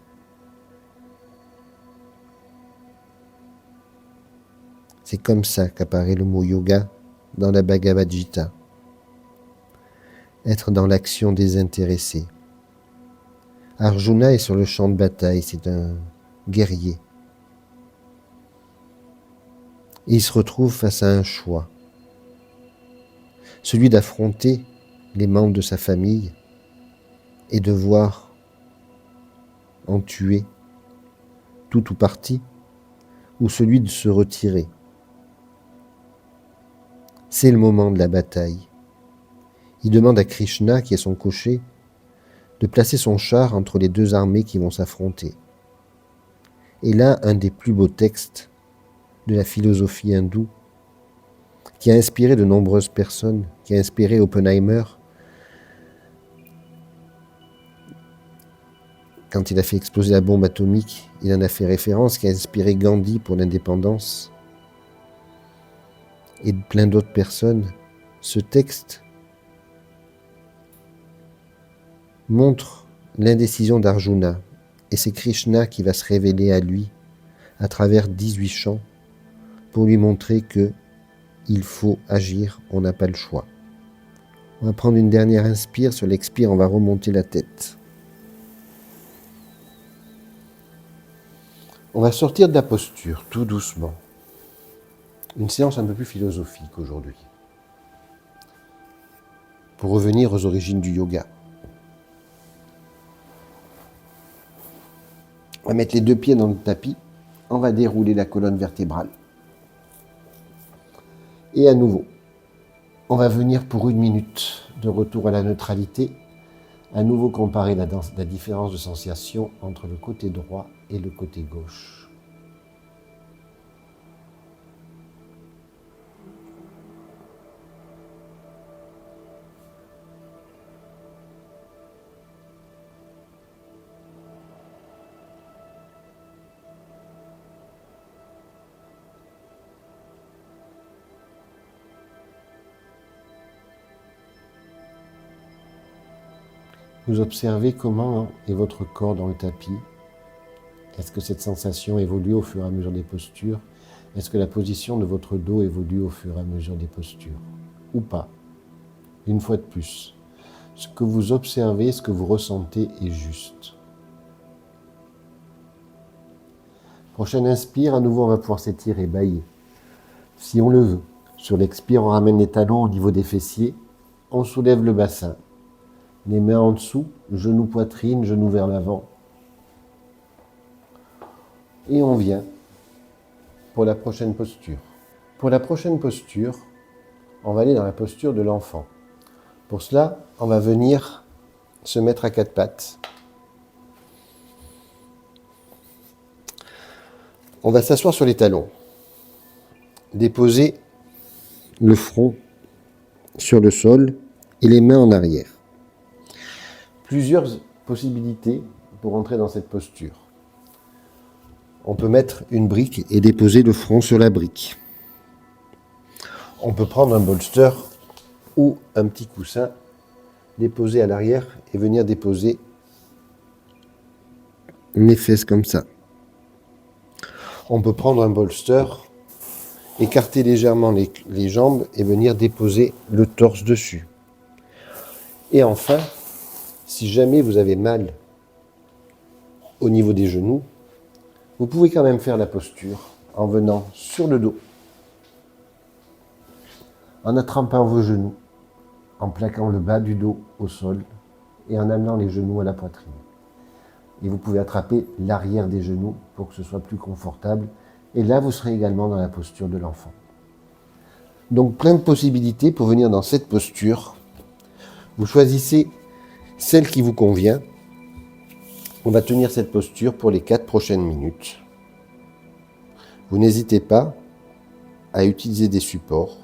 C'est comme ça qu'apparaît le mot yoga dans la Bhagavad Gita. Être dans l'action désintéressée. Arjuna est sur le champ de bataille, c'est un guerrier. Et il se retrouve face à un choix. Celui d'affronter les membres de sa famille et de devoir en tuer tout ou partie, ou celui de se retirer. C'est le moment de la bataille. Il demande à Krishna, qui est son cocher, de placer son char entre les deux armées qui vont s'affronter. Et là, un des plus beaux textes de la philosophie hindoue, qui a inspiré de nombreuses personnes, qui a inspiré Oppenheimer, quand il a fait exploser la bombe atomique, il en a fait référence, qui a inspiré Gandhi pour l'indépendance, et plein d'autres personnes. Ce texte montre l'indécision d'Arjuna, et c'est Krishna qui va se révéler à lui à travers 18 chants pour lui montrer que il faut agir, on n'a pas le choix. On va prendre une dernière inspire. Sur l'expire, on va remonter la tête. On va sortir de la posture, tout doucement. Une séance un peu plus philosophique aujourd'hui. Pour revenir aux origines du yoga. On va mettre les 2 pieds dans le tapis. On va dérouler la colonne vertébrale. Et à nouveau, on va venir pour 1 minute de retour à la neutralité. À nouveau comparer la différence de sensation entre le côté droit et le côté gauche. Vous observez comment est votre corps dans le tapis. Est-ce que cette sensation évolue au fur et à mesure des postures? Est-ce que la position de votre dos évolue au fur et à mesure des postures? Ou pas? Une fois de plus, ce que vous observez, ce que vous ressentez est juste. Prochaine inspire, à nouveau on va pouvoir s'étirer, bâiller. Si on le veut. Sur l'expire, on ramène les talons au niveau des fessiers. On soulève le bassin. Les mains en dessous, genoux poitrine, genoux vers l'avant. Et on vient pour la prochaine posture. Pour la prochaine posture, on va aller dans la posture de l'enfant. Pour cela, on va venir se mettre à 4 pattes. On va s'asseoir sur les talons. Déposer le front sur le sol et les mains en arrière. Plusieurs possibilités pour entrer dans cette posture. On peut mettre une brique et déposer le front sur la brique. On peut prendre un bolster ou un petit coussin, déposer à l'arrière et venir déposer les fesses comme ça. On peut prendre un bolster, écarter légèrement les jambes et venir déposer le torse dessus. Et enfin, si jamais vous avez mal au niveau des genoux, vous pouvez quand même faire la posture en venant sur le dos, en attrapant vos genoux, en plaquant le bas du dos au sol et en amenant les genoux à la poitrine. Et vous pouvez attraper l'arrière des genoux pour que ce soit plus confortable. Et là, vous serez également dans la posture de l'enfant. Donc, plein de possibilités pour venir dans cette posture. Vous choisissez celle qui vous convient. On va tenir cette posture pour les 4 prochaines minutes. Vous n'hésitez pas à utiliser des supports.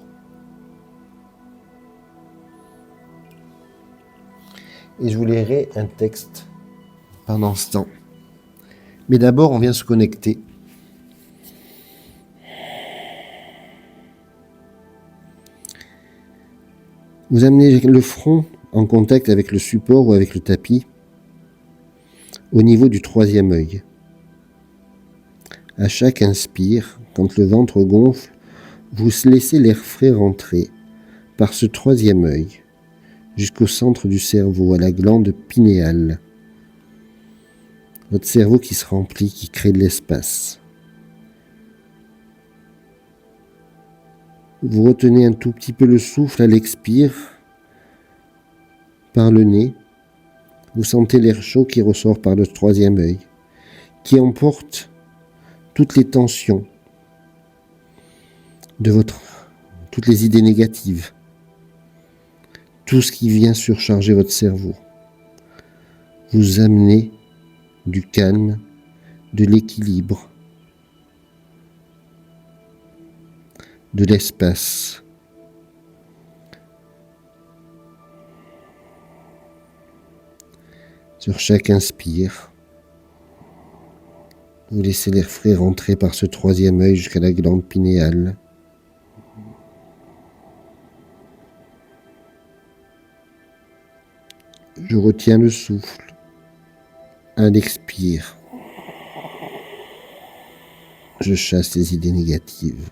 Et je vous lirai un texte pendant ce temps. Mais d'abord, on vient se connecter. Vous amenez le front en contact avec le support ou avec le tapis au niveau du 3e œil. À chaque inspire, quand le ventre gonfle, vous laissez l'air frais rentrer par ce 3e œil jusqu'au centre du cerveau, à la glande pinéale. Votre cerveau qui se remplit, qui crée de l'espace. Vous retenez un tout petit peu le souffle à l'expire par le nez. Vous sentez l'air chaud qui ressort par le 3e œil, qui emporte toutes les tensions de toutes les idées négatives, tout ce qui vient surcharger votre cerveau. Vous amenez du calme, de l'équilibre, de l'espace. Sur chaque inspire, vous laissez l'air frais rentrer par ce 3e œil jusqu'à la glande pinéale. Je retiens le souffle. À l'expire, je chasse les idées négatives.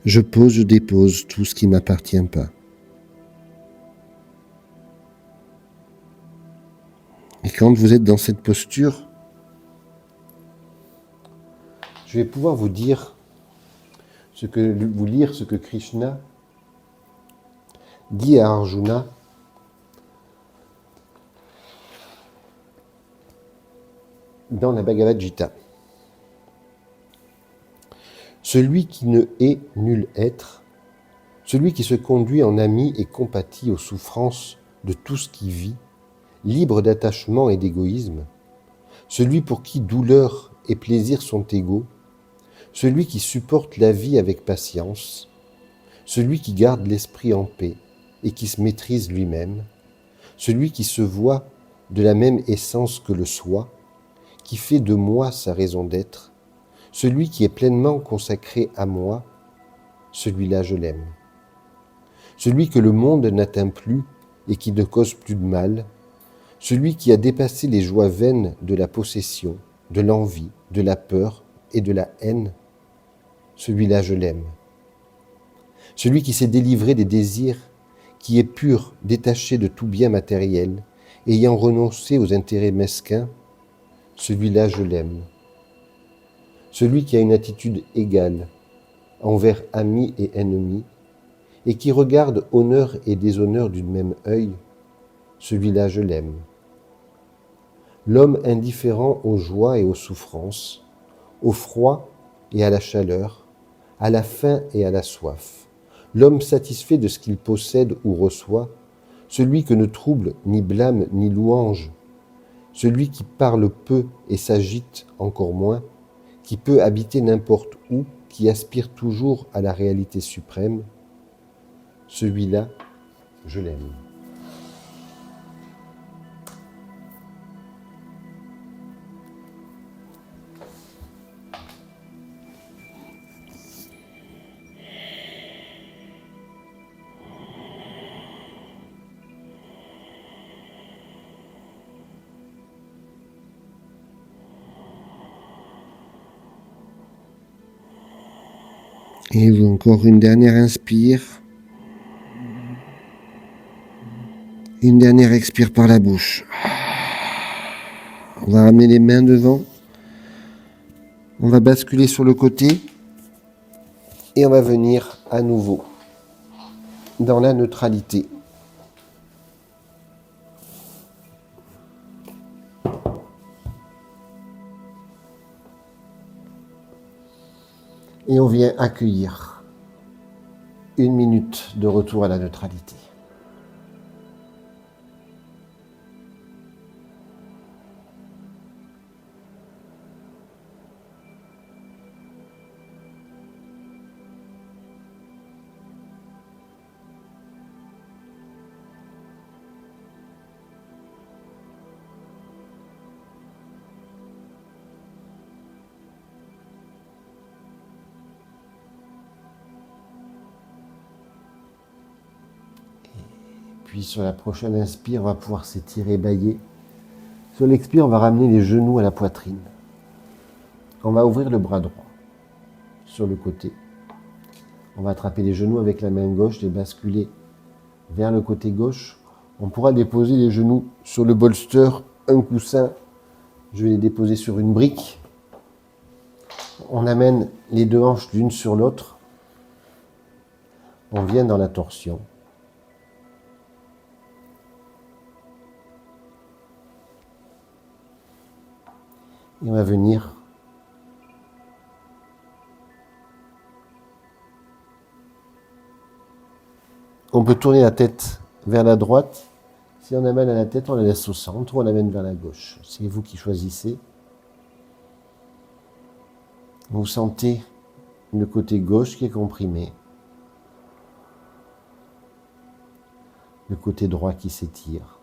Je dépose tout ce qui ne m'appartient pas. quand vous êtes dans cette posture, je vais pouvoir vous lire ce que Krishna dit à Arjuna dans la Bhagavad Gita. Celui qui ne hait nul être, celui qui se conduit en ami et compatit aux souffrances de tout ce qui vit, libre d'attachement et d'égoïsme, celui pour qui douleur et plaisir sont égaux, celui qui supporte la vie avec patience, celui qui garde l'esprit en paix et qui se maîtrise lui-même, celui qui se voit de la même essence que le soi, qui fait de moi sa raison d'être, celui qui est pleinement consacré à moi, celui-là je l'aime. Celui que le monde n'atteint plus et qui ne cause plus de mal, celui qui a dépassé les joies vaines de la possession, de l'envie, de la peur et de la haine, celui-là je l'aime. Celui qui s'est délivré des désirs, qui est pur, détaché de tout bien matériel, ayant renoncé aux intérêts mesquins, celui-là je l'aime. Celui qui a une attitude égale envers amis et ennemis, et qui regarde honneur et déshonneur du même œil, celui-là je l'aime. L'homme indifférent aux joies et aux souffrances, au froid et à la chaleur, à la faim et à la soif, l'homme satisfait de ce qu'il possède ou reçoit, celui que ne trouble ni blâme ni louange, celui qui parle peu et s'agite encore moins, qui peut habiter n'importe où, qui aspire toujours à la réalité suprême, celui-là, je l'aime. Et encore une dernière inspire. Une dernière expire par la bouche. On va ramener les mains devant. On va basculer sur le côté. Et on va venir à nouveau dans la neutralité. Et on vient accueillir 1 minute de retour à la neutralité. Puis sur la prochaine inspire, on va pouvoir s'étirer, bâiller. Sur l'expire, on va ramener les genoux à la poitrine. On va ouvrir le bras droit sur le côté. On va attraper les genoux avec la main gauche, les basculer vers le côté gauche. On pourra déposer les genoux sur le bolster, un coussin. Je vais les déposer sur une brique. On amène les deux hanches l'une sur l'autre. On vient dans la torsion. Et on va venir on peut tourner la tête vers la droite. Si on amène à la tête, on la laisse au centre ou on l'amène vers la gauche. C'est vous qui choisissez. Vous sentez le côté gauche qui est comprimé. Le côté droit qui s'étire.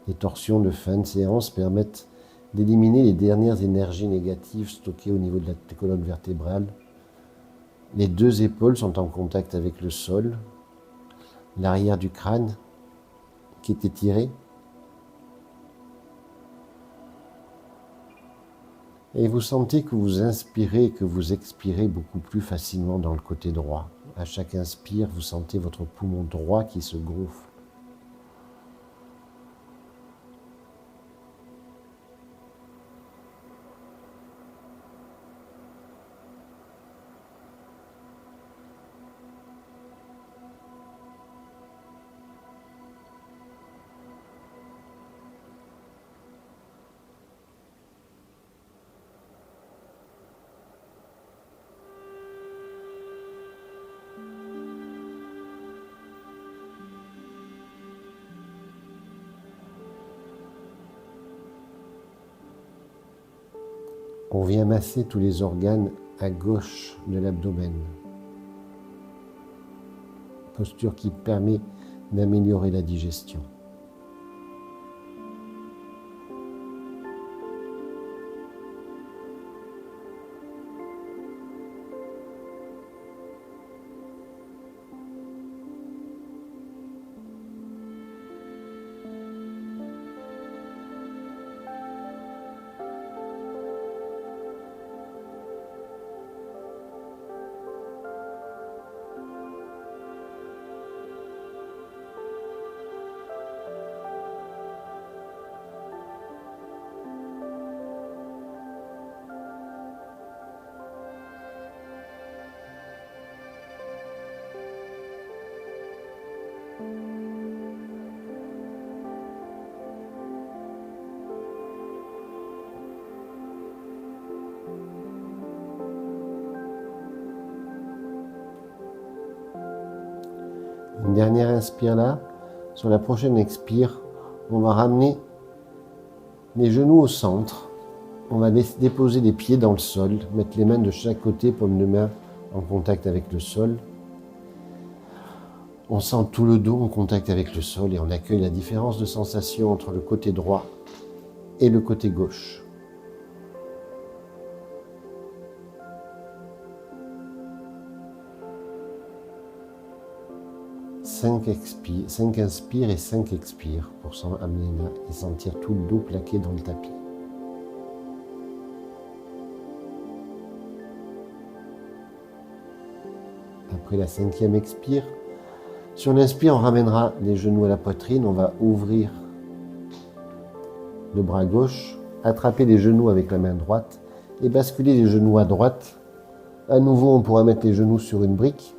Les torsions de fin de séance permettent d'éliminer les dernières énergies négatives stockées au niveau de la colonne vertébrale. Les deux épaules sont en contact avec le sol. L'arrière du crâne qui est étiré. Et vous sentez que vous inspirez et que vous expirez beaucoup plus facilement dans le côté droit. À chaque inspire, vous sentez votre poumon droit qui se gonfle. On vient masser tous les organes à gauche de l'abdomen. Posture qui permet d'améliorer la digestion. Une dernière inspire là. Sur la prochaine expire, on va ramener les genoux au centre. On va déposer les pieds dans le sol, mettre les mains de chaque côté, paume de main en contact avec le sol. On sent tout le dos en contact avec le sol et on accueille la différence de sensation entre le côté droit et le côté gauche. Cinq inspires et 5 expires pour s'en amener là et sentir tout le dos plaqué dans le tapis. Après la 5e expire, sur l'inspire, on ramènera les genoux à la poitrine, on va ouvrir le bras gauche, attraper les genoux avec la main droite et basculer les genoux à droite. À nouveau, on pourra mettre les genoux sur une brique.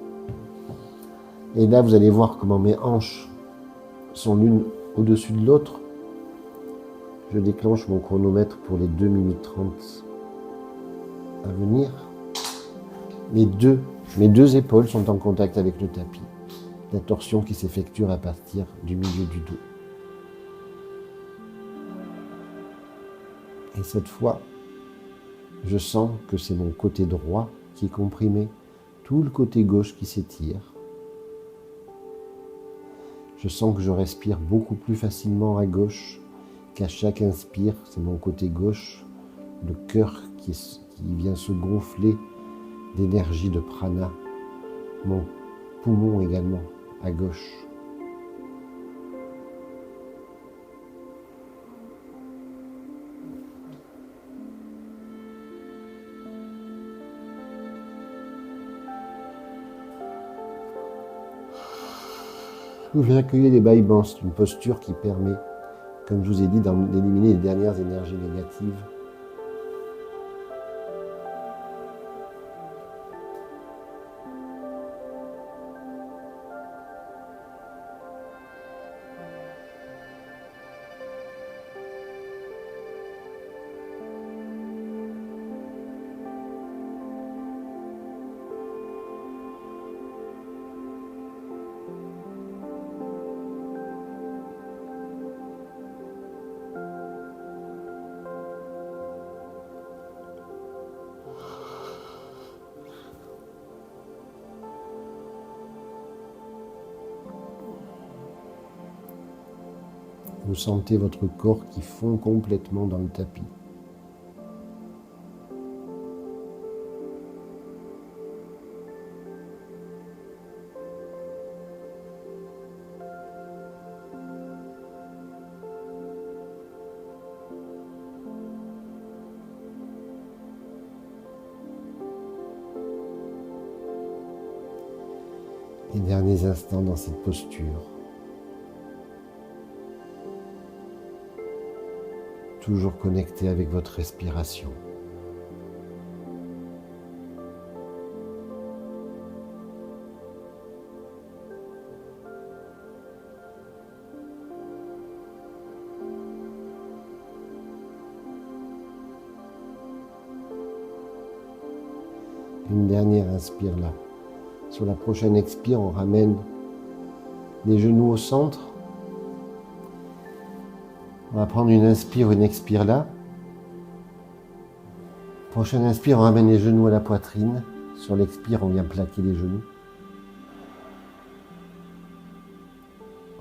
Et là, vous allez voir comment mes hanches sont l'une au-dessus de l'autre. Je déclenche mon chronomètre pour les 2 minutes 30 à venir. Mes deux épaules sont en contact avec le tapis. La torsion qui s'effectue à partir du milieu du dos. Et cette fois, je sens que c'est mon côté droit qui est comprimé, tout le côté gauche qui s'étire. Je sens que je respire beaucoup plus facilement à gauche, qu'à chaque inspire, c'est mon côté gauche, le cœur qui vient se gonfler d'énergie de prana, mon poumon également à gauche. Vous accueillez les baïbans, c'est une posture qui permet, comme je vous ai dit, d'éliminer les dernières énergies négatives. Vous sentez votre corps qui fond complètement dans le tapis. Les derniers instants dans cette posture. Toujours connecté avec votre respiration. Une dernière inspire là. Sur la prochaine expire, on ramène les genoux au centre. On va prendre une inspire, une expire là. Prochaine inspire, on ramène les genoux à la poitrine. Sur l'expire, on vient plaquer les genoux.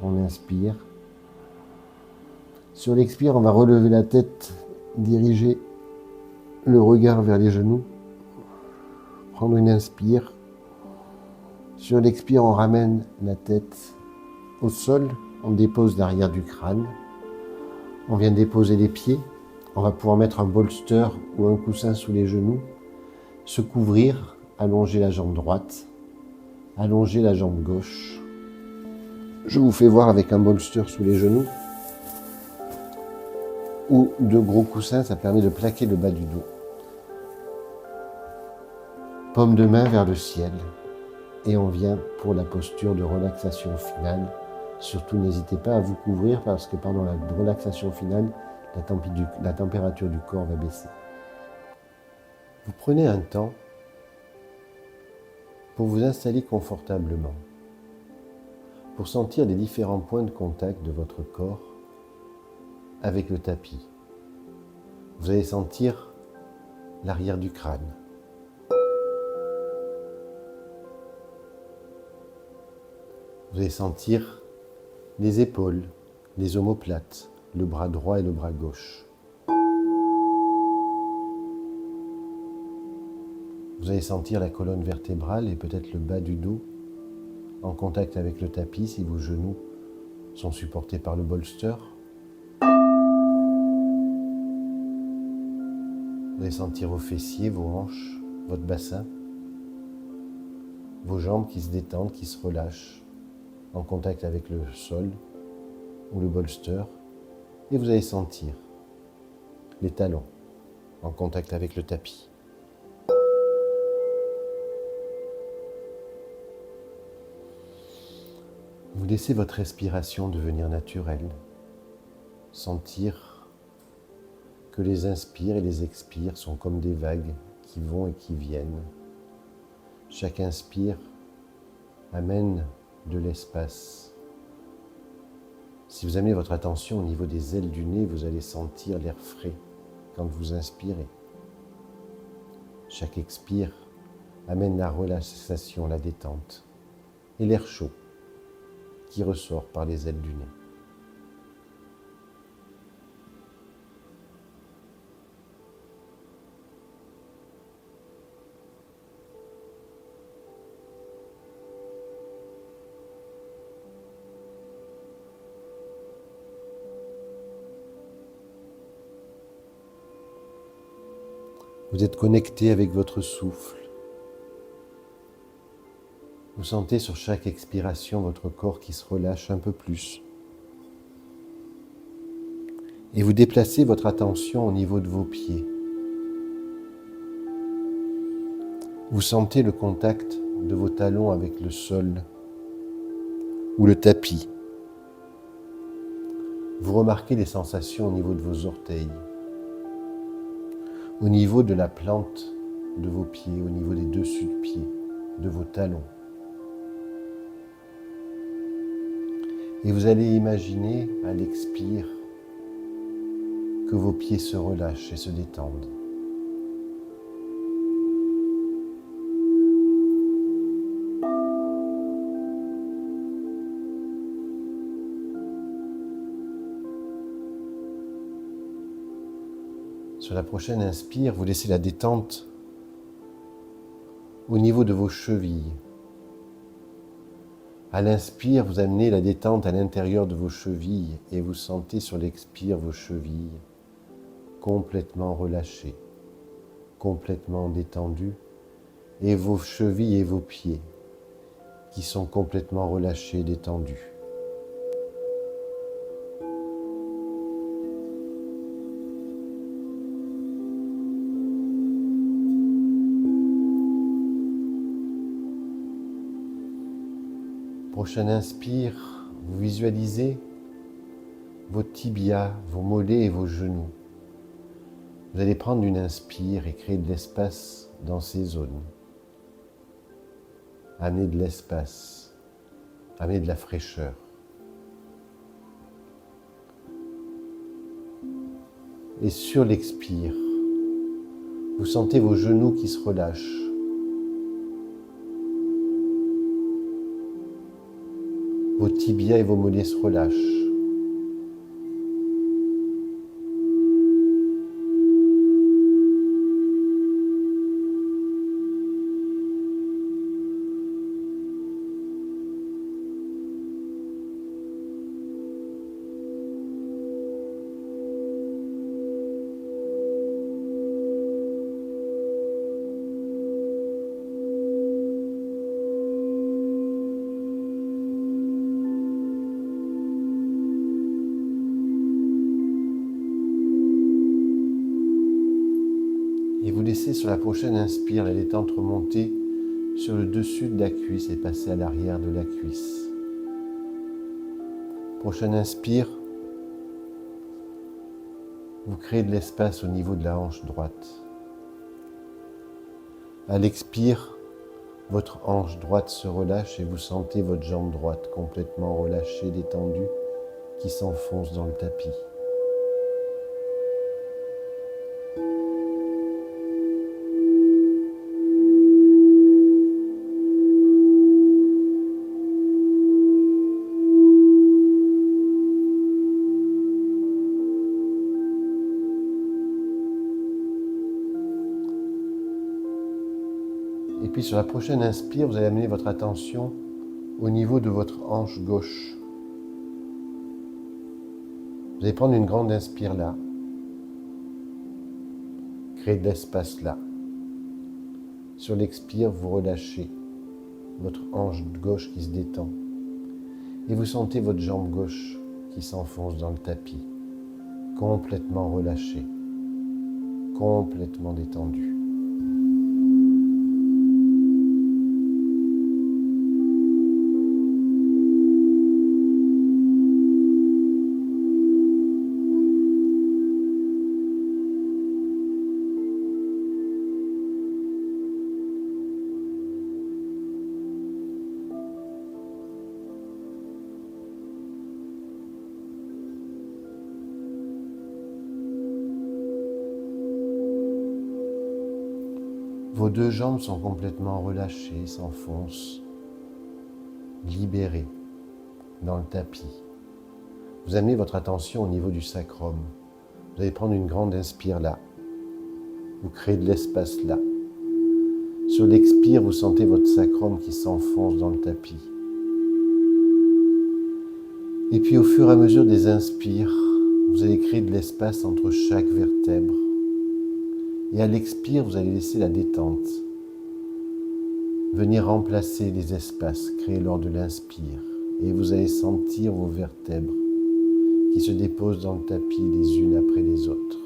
On inspire. Sur l'expire, on va relever la tête, diriger le regard vers les genoux. Prendre une inspire. Sur l'expire, on ramène la tête au sol. On dépose l'arrière du crâne. On vient déposer les pieds. On va pouvoir mettre un bolster ou un coussin sous les genoux. Se couvrir, allonger la jambe droite, allonger la jambe gauche. Je vous fais voir avec un bolster sous les genoux ou de gros coussins, ça permet de plaquer le bas du dos. Paume de main vers le ciel et on vient pour la posture de relaxation finale. Surtout n'hésitez pas à vous couvrir parce que pendant la relaxation finale, la température du corps va baisser. Vous prenez un temps pour vous installer confortablement, pour sentir les différents points de contact de votre corps avec le tapis. Vous allez sentir l'arrière du crâne. Vous allez sentir les épaules, les omoplates, le bras droit et le bras gauche. Vous allez sentir la colonne vertébrale et peut-être le bas du dos en contact avec le tapis si vos genoux sont supportés par le bolster. Vous allez sentir vos fessiers, vos hanches, votre bassin, vos jambes qui se détendent, qui se relâchent en contact avec le sol ou le bolster. Et vous allez sentir les talons en contact avec le tapis. Vous laissez votre respiration devenir naturelle, sentir que les inspires et les expires sont comme des vagues qui vont et qui viennent. Chaque inspire amène de l'espace. Si vous amenez votre attention au niveau des ailes du nez, vous allez sentir l'air frais quand vous inspirez. Chaque expire amène la relaxation, la détente et l'air chaud qui ressort par les ailes du nez. Vous êtes connecté avec votre souffle. Vous sentez sur chaque expiration votre corps qui se relâche un peu plus. Et vous déplacez votre attention au niveau de vos pieds. Vous sentez le contact de vos talons avec le sol ou le tapis. Vous remarquez les sensations au niveau de vos orteils, au niveau de la plante de vos pieds, au niveau des dessus de pied, de vos talons. Et vous allez imaginer à l'expire que vos pieds se relâchent et se détendent. Sur la prochaine inspire, vous laissez la détente au niveau de vos chevilles. À l'inspire, vous amenez la détente à l'intérieur de vos chevilles et vous sentez sur l'expire vos chevilles complètement relâchées, complètement détendues, et vos chevilles et vos pieds qui sont complètement relâchés, détendus. Prochaine inspire, vous visualisez vos tibias, vos mollets et vos genoux. Vous allez prendre une inspire et créer de l'espace dans ces zones. Amener de l'espace, amener de la fraîcheur. Et sur l'expire, Vous sentez vos genoux qui se relâchent. Vos tibias et vos mollets se relâchent. Et vous laissez sur la prochaine inspire la détente remonter sur le dessus de la cuisse et passer à l'arrière de la cuisse. Prochaine inspire, vous créez de l'espace au niveau de la hanche droite. À l'expire, votre hanche droite se relâche et vous sentez votre jambe droite complètement relâchée, détendue, qui s'enfonce dans le tapis. Et puis sur la prochaine inspire, vous allez amener votre attention au niveau de votre hanche gauche. Vous allez prendre une grande inspire là. Créer de l'espace là. Sur l'expire, vous relâchez votre hanche gauche qui se détend. Et vous sentez votre jambe gauche qui s'enfonce dans le tapis. Complètement relâchée. Complètement détendue. Vos deux jambes sont complètement relâchées, s'enfoncent, libérées dans le tapis. Vous amenez votre attention au niveau du sacrum. Vous allez prendre une grande inspire là. Vous créez de l'espace là. Sur l'expire, vous sentez votre sacrum qui s'enfonce dans le tapis. Et puis au fur et à mesure des inspires, vous allez créer de l'espace entre chaque vertèbre. Et à l'expire, vous allez laisser la détente venir remplacer les espaces créés lors de l'inspire. Et vous allez sentir vos vertèbres qui se déposent dans le tapis les unes après les autres.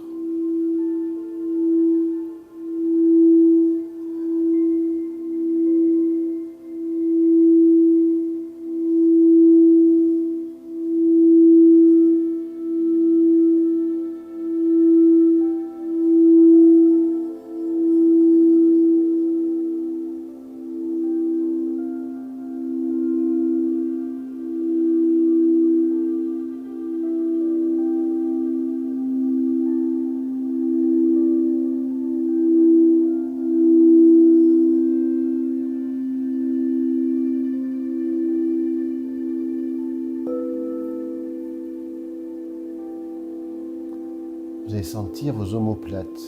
Vous allez sentir vos omoplates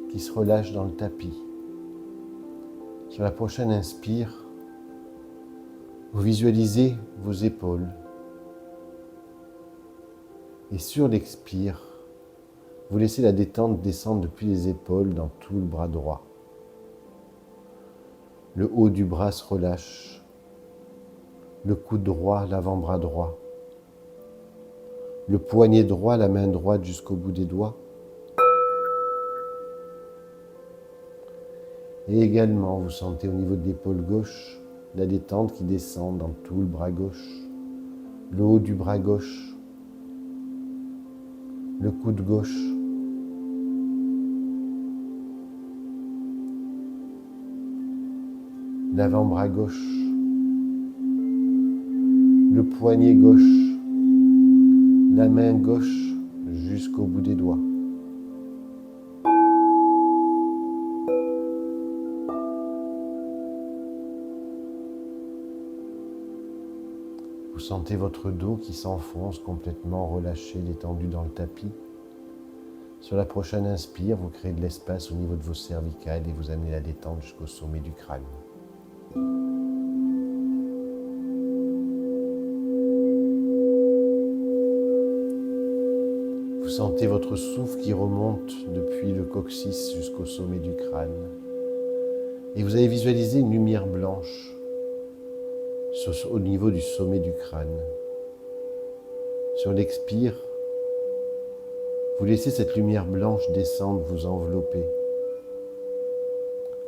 qui se relâchent dans le tapis. Sur la prochaine inspire, vous visualisez vos épaules. Et sur l'expire, vous laissez la détente descendre depuis les épaules dans tout le bras droit. Le haut du bras se relâche. Le coude droit, l'avant-bras droit. Le poignet droit, la main droite jusqu'au bout des doigts. Et également, vous sentez au niveau de l'épaule gauche la détente qui descend dans tout le bras gauche, le haut du bras gauche, le coude gauche, l'avant-bras gauche, le poignet gauche, la main gauche jusqu'au bout des doigts. sentez votre dos qui s'enfonce complètement relâché, détendu dans le tapis. Sur la prochaine inspire, vous créez de l'espace au niveau de vos cervicales et vous amenez la détente jusqu'au sommet du crâne. Vous sentez votre souffle qui remonte depuis le coccyx jusqu'au sommet du crâne. Et vous avez visualisé une lumière blanche au niveau du sommet du crâne. Sur l'expire, vous laissez cette lumière blanche descendre, vous envelopper,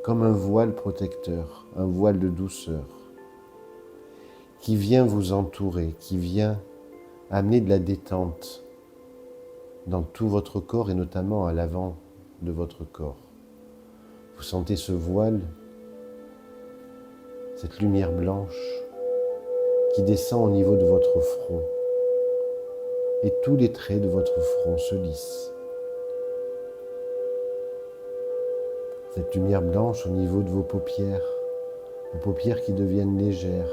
comme un voile protecteur, un voile de douceur, qui vient vous entourer, qui vient amener de la détente dans tout votre corps et notamment à l'avant de votre corps. Vous sentez ce voile, cette lumière blanche qui descend au niveau de votre front et tous les traits de votre front se lissent. Cette lumière blanche au niveau de vos paupières qui deviennent légères,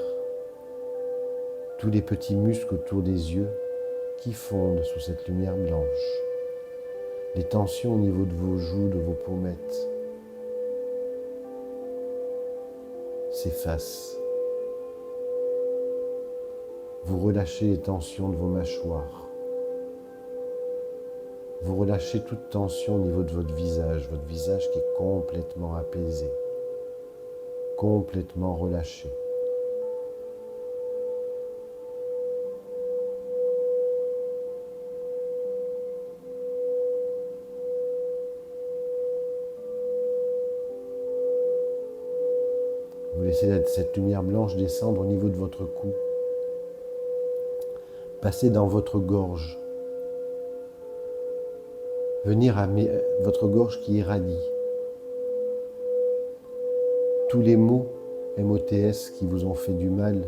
tous les petits muscles autour des yeux qui fondent sous cette lumière blanche, les tensions au niveau de vos joues, de vos pommettes s'effacent. Vous relâchez les tensions de vos mâchoires. Vous relâchez toute tension au niveau de votre visage qui est complètement apaisé, complètement relâché. Vous laissez cette lumière blanche descendre au niveau de votre cou, passer dans votre gorge, venir à votre gorge qui irradie tous les mots MOTS qui vous ont fait du mal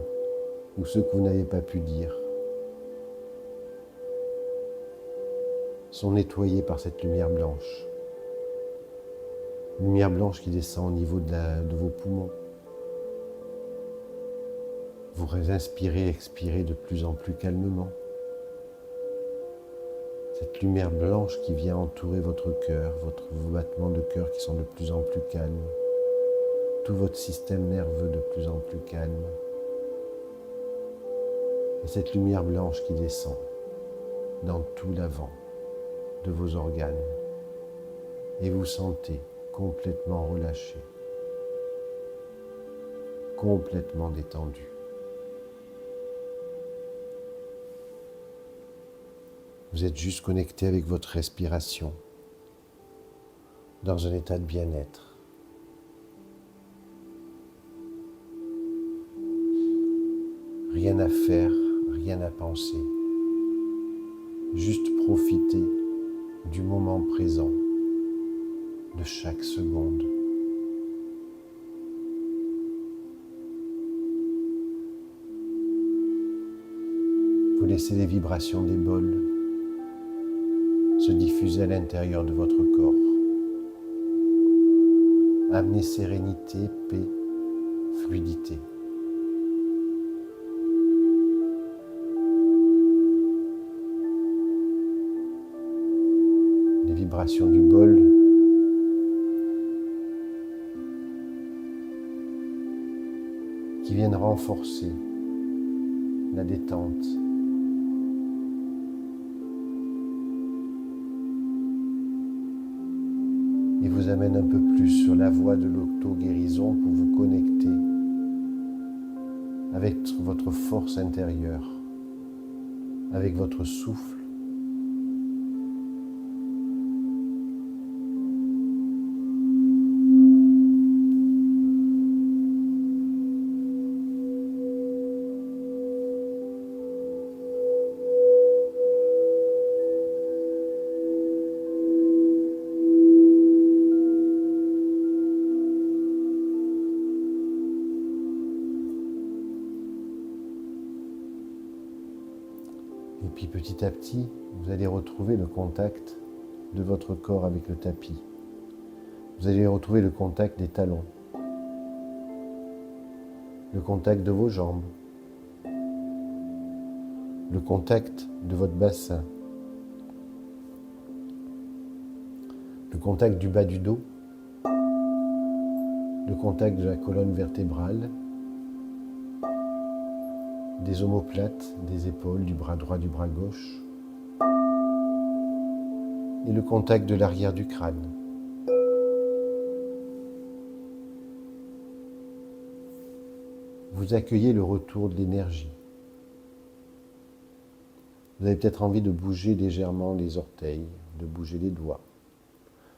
ou ceux que vous n'avez pas pu dire sont nettoyés par cette lumière blanche. Lumière blanche qui descend au niveau de vos poumons. Vous inspirez, expirez de plus en plus calmement. Cette lumière blanche qui vient entourer votre cœur, vos battements de cœur qui sont de plus en plus calmes, tout votre système nerveux de plus en plus calme. Et cette lumière blanche qui descend dans tout l'avant de vos organes. Et vous sentez complètement relâché, complètement détendu. Vous êtes juste connecté avec votre respiration, dans un état de bien-être. Rien à faire, rien à penser. Juste profiter du moment présent, de chaque seconde. Vous laissez les vibrations des bols se diffuser à l'intérieur de votre corps. Amenez sérénité, paix, fluidité. Les vibrations du bol qui viennent renforcer la détente. Et vous amène un peu plus sur la voie de l'auto-guérison pour vous connecter avec votre force intérieure, avec votre souffle. Et puis petit à petit, vous allez retrouver le contact de votre corps avec le tapis. Vous allez retrouver le contact des talons, le contact de vos jambes, le contact de votre bassin, le contact du bas du dos, le contact de la colonne vertébrale, des omoplates, des épaules, du bras droit, du bras gauche, et le contact de l'arrière du crâne. Vous accueillez le retour de l'énergie. Vous avez peut-être envie de bouger légèrement les orteils, de bouger les doigts.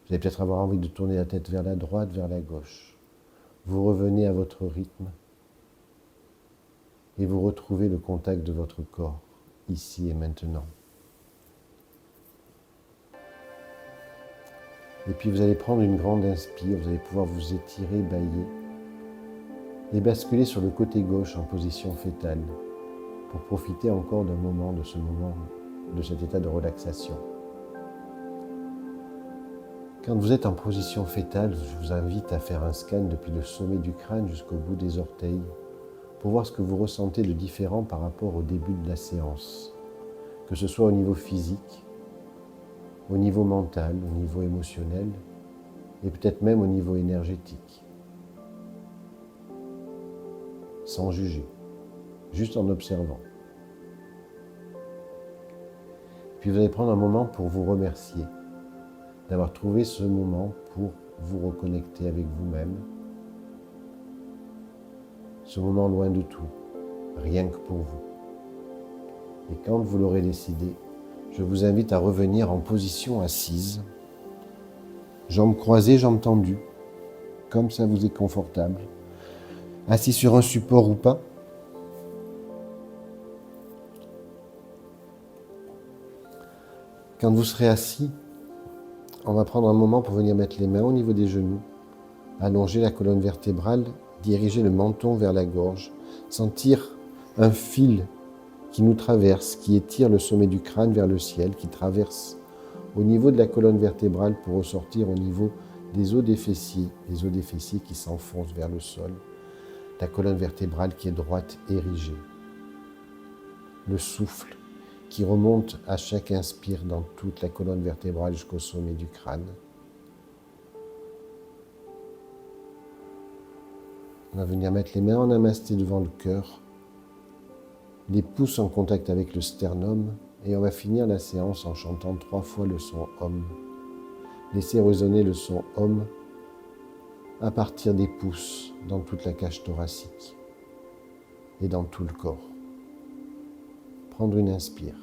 Vous allez peut-être avoir envie de tourner la tête vers la droite, vers la gauche. Vous revenez à votre rythme et vous retrouvez le contact de votre corps, ici et maintenant. Et puis vous allez prendre une grande inspire, vous allez pouvoir vous étirer, bâiller et basculer sur le côté gauche en position fétale pour profiter encore d'un moment, de cet état de relaxation. Quand vous êtes en position fétale, je vous invite à faire un scan depuis le sommet du crâne jusqu'au bout des orteils pour voir ce que vous ressentez de différent par rapport au début de la séance, que ce soit au niveau physique, au niveau mental, au niveau émotionnel et peut-être même au niveau énergétique. Sans juger, juste en observant. Puis vous allez prendre un moment pour vous remercier d'avoir trouvé ce moment pour vous reconnecter avec vous-même. Ce moment loin de tout, rien que pour vous. Et quand vous l'aurez décidé, je vous invite à revenir en position assise, jambes croisées, jambes tendues, comme ça vous est confortable. Assis sur un support ou pas. Quand vous serez assis, on va prendre un moment pour venir mettre les mains au niveau des genoux, allonger la colonne vertébrale, diriger le menton vers la gorge, sentir un fil qui nous traverse, qui étire le sommet du crâne vers le ciel, qui traverse au niveau de la colonne vertébrale pour ressortir au niveau des os des fessiers qui s'enfoncent vers le sol, la colonne vertébrale qui est droite, érigée, le souffle qui remonte à chaque inspire dans toute la colonne vertébrale jusqu'au sommet du crâne. On va venir mettre les mains en namasté devant le cœur, les pouces en contact avec le sternum, et on va finir la séance en chantant 3 fois le son Om. Laissez résonner le son Om à partir des pouces dans toute la cage thoracique et dans tout le corps. Prendre une inspire.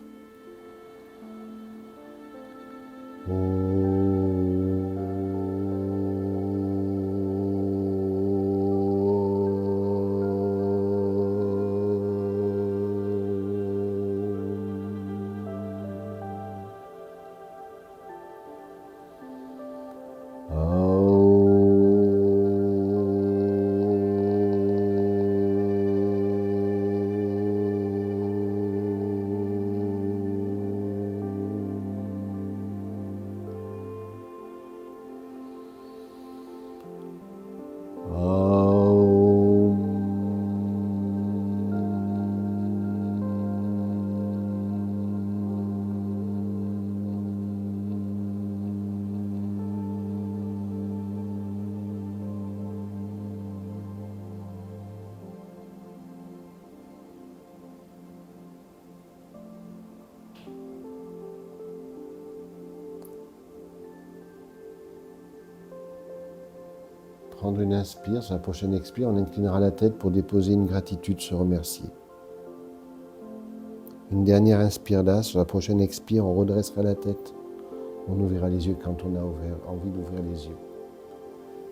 Prendre une inspire, sur la prochaine expire, on inclinera la tête pour déposer une gratitude, se remercier. Une dernière inspire là, sur la prochaine expire, on redressera la tête. On ouvrira les yeux quand on a envie d'ouvrir les yeux.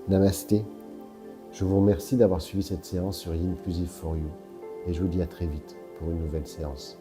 Namasté. Je vous remercie d'avoir suivi cette séance sur Inclusive for You et je vous dis à très vite pour une nouvelle séance.